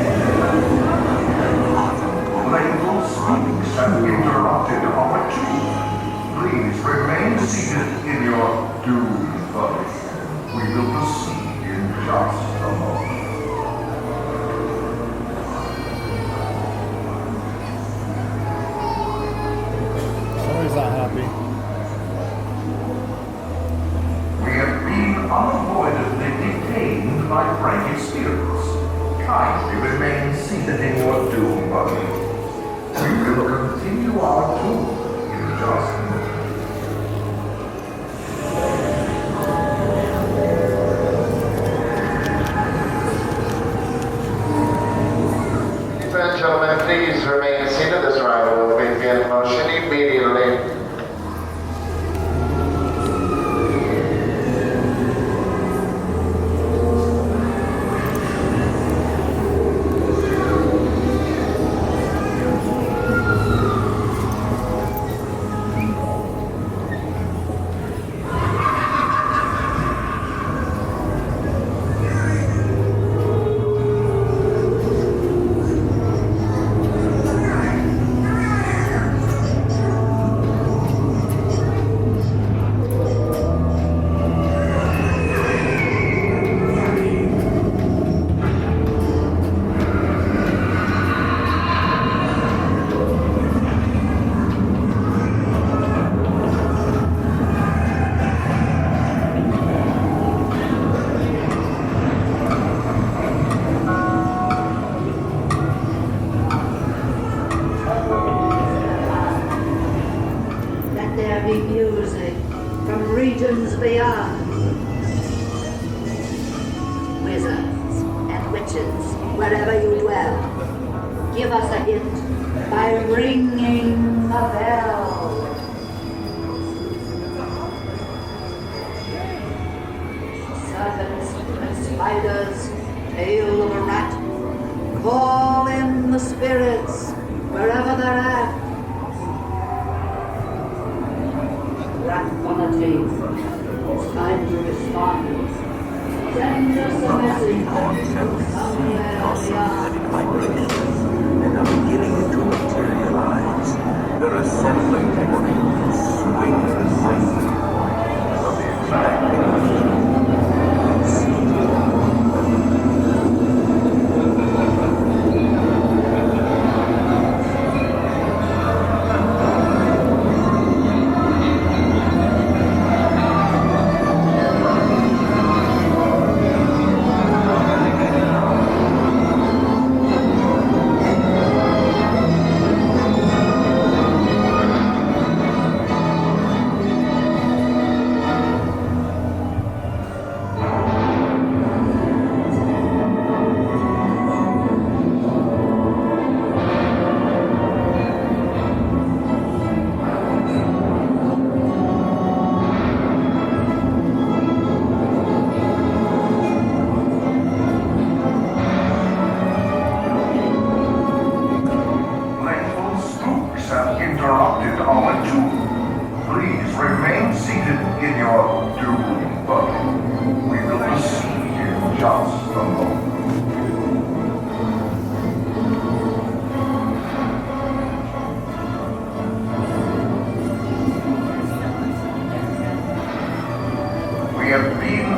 Label speaks and interrupted poetry. Please remain seated in your doomed body. We will proceed in just a moment. Somebody's not happy. We have been unavoidably detained by pranky spirits. Kindly remain seated in your doomed body. We will continue our tour in just a moment. Ladies and gentlemen, please remain seated. This ride will begin motion immediately. wizards and witches, wherever you dwell, give us a hint by ringing the bell. Serpents and spiders, tail of a rat, call in the spirits wherever they're at. Tranquility, it's time to respond. Send us a message somewhere beyond. And are beginning to materialize. They're assembling techniques, swing the cycle of the exact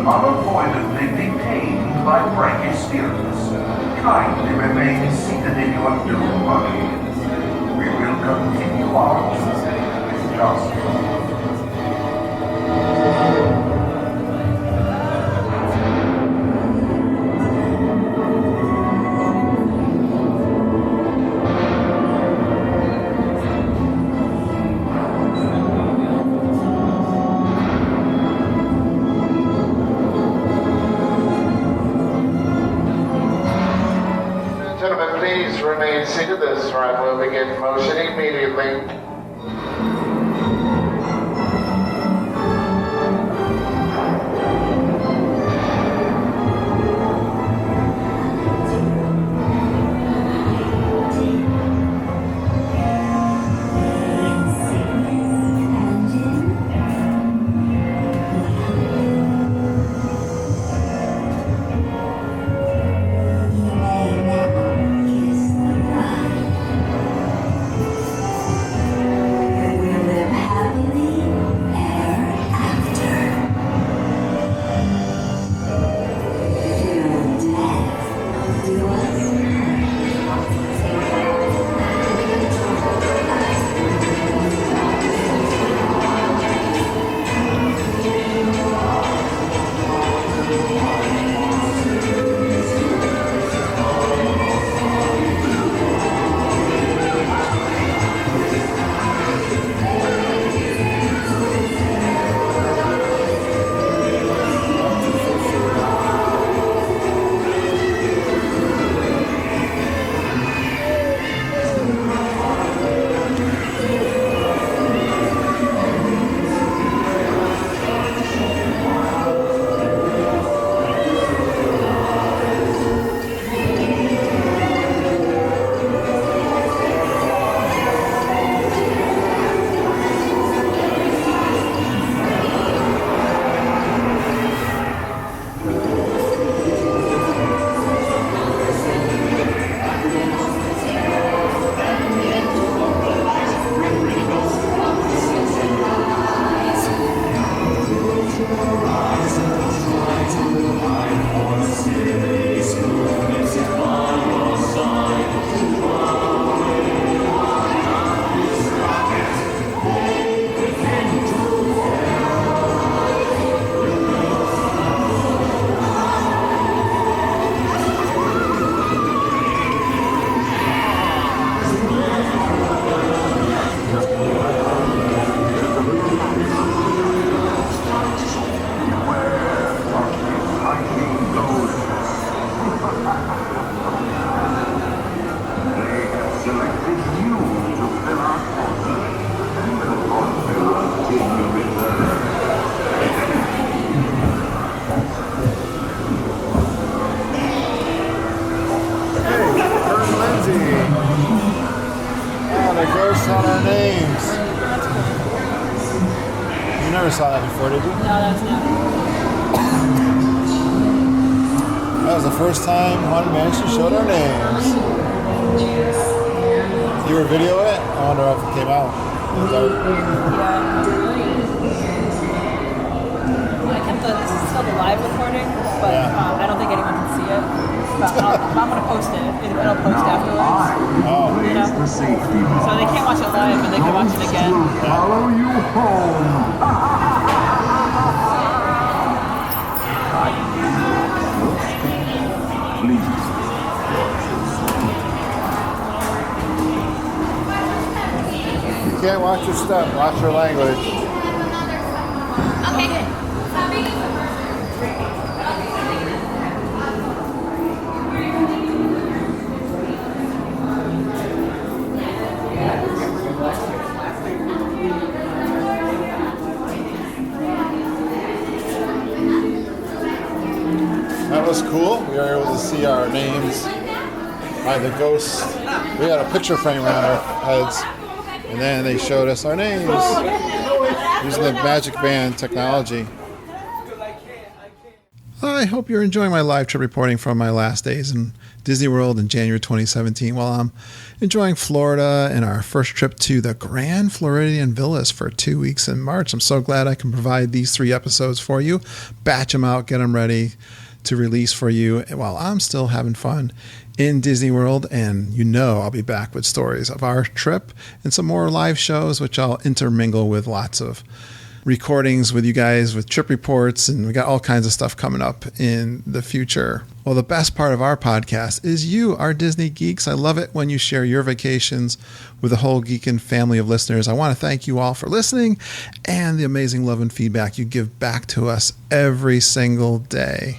unavoidably detained by Frankie spirits. Kindly remain seated in your doom buggy. We will continue our journey with justice. Please remain seated. This ride will begin motion immediately. saw that before, did you? No, that's not. That was the first time Haunted Mansion showed our names. You were videoing it? I wonder if it came out. This is still the live recording, but I don't think anyone can see it. But I'm going to post it. It'll post afterwards. Oh. You know? So they can't watch it live, but they can watch it again. Follow you home. You can't watch your step, watch your language. Okay. That was cool. We were able to see our names by the ghosts. We had a picture frame around our heads, and then they showed us our names using the Magic Band technology. I hope you're enjoying my live trip reporting from my last days in Disney World in January 2017 while I'm enjoying Florida and our first trip to the Grand Floridian Villas for 2 weeks in March. I'm so glad I can provide these 3 episodes for you, batch them out, get them ready to release for you while I'm still having fun in Disney World. And you know I'll be back with stories of our trip and some more live shows, which I'll intermingle with lots of recordings with you guys with trip reports, and we got all kinds of stuff coming up in the future. Well, the best part of our podcast is you, our Disney geeks. I love it when you share your vacations with the whole Geekin family of listeners. I want to thank you all for listening and the amazing love and feedback you give back to us every single day.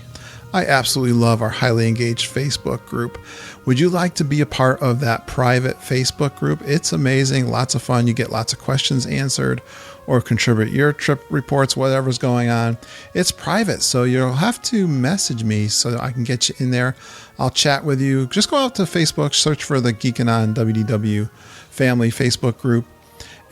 I absolutely love our highly engaged Facebook group. Would you like to be a part of that private Facebook group? It's amazing, lots of fun. You get lots of questions answered or contribute your trip reports, whatever's going on. It's private, so you'll have to message me so that I can get you in there. I'll chat with you. Just go out to Facebook, search for the Geekin on WDW family Facebook group,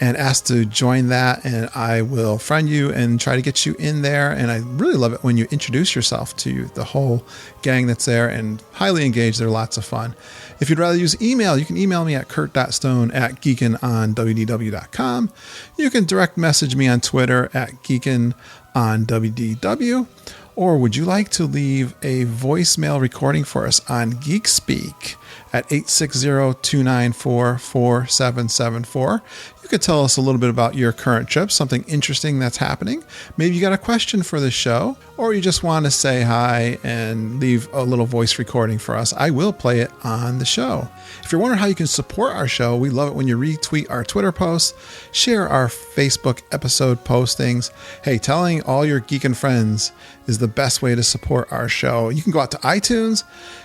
and ask to join that, and I will friend you and try to get you in there. And I really love it when you introduce yourself to the whole gang that's there and highly engaged. They're lots of fun. If you'd rather use email, you can email me at kurt.stone@geekinonwdw.com. You can direct message me on Twitter at geekinonwdw. Or would you like to leave a voicemail recording for us on GeekSpeak at 860-294-4774? You could tell us a little bit about your current trip, something interesting that's happening. Maybe you got a question for the show, or you just want to say hi and leave a little voice recording for us. I will play it on the show. If you're wondering how you can support our show, we love it when you retweet our Twitter posts, share our Facebook episode postings. Hey, telling all your Geekin friends is the best way to support our show. You can go out to iTunes.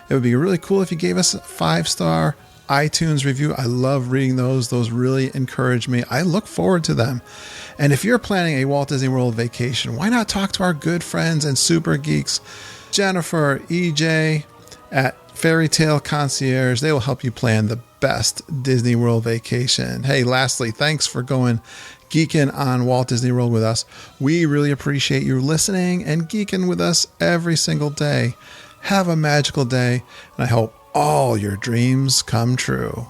It would be really cool if you gave us a 5-star iTunes review. I love reading those. Those really encourage me. I look forward to them. And if you're planning a Walt Disney World vacation, why not talk to our good friends and super geeks, Jennifer, EJ at Fairy Tale Concierge. They will help you plan the best Disney World vacation. Hey, lastly, thanks for going geeking on Walt Disney World with us. We really appreciate you listening and geeking with us every single day. Have a magical day, and I hope all your dreams come true.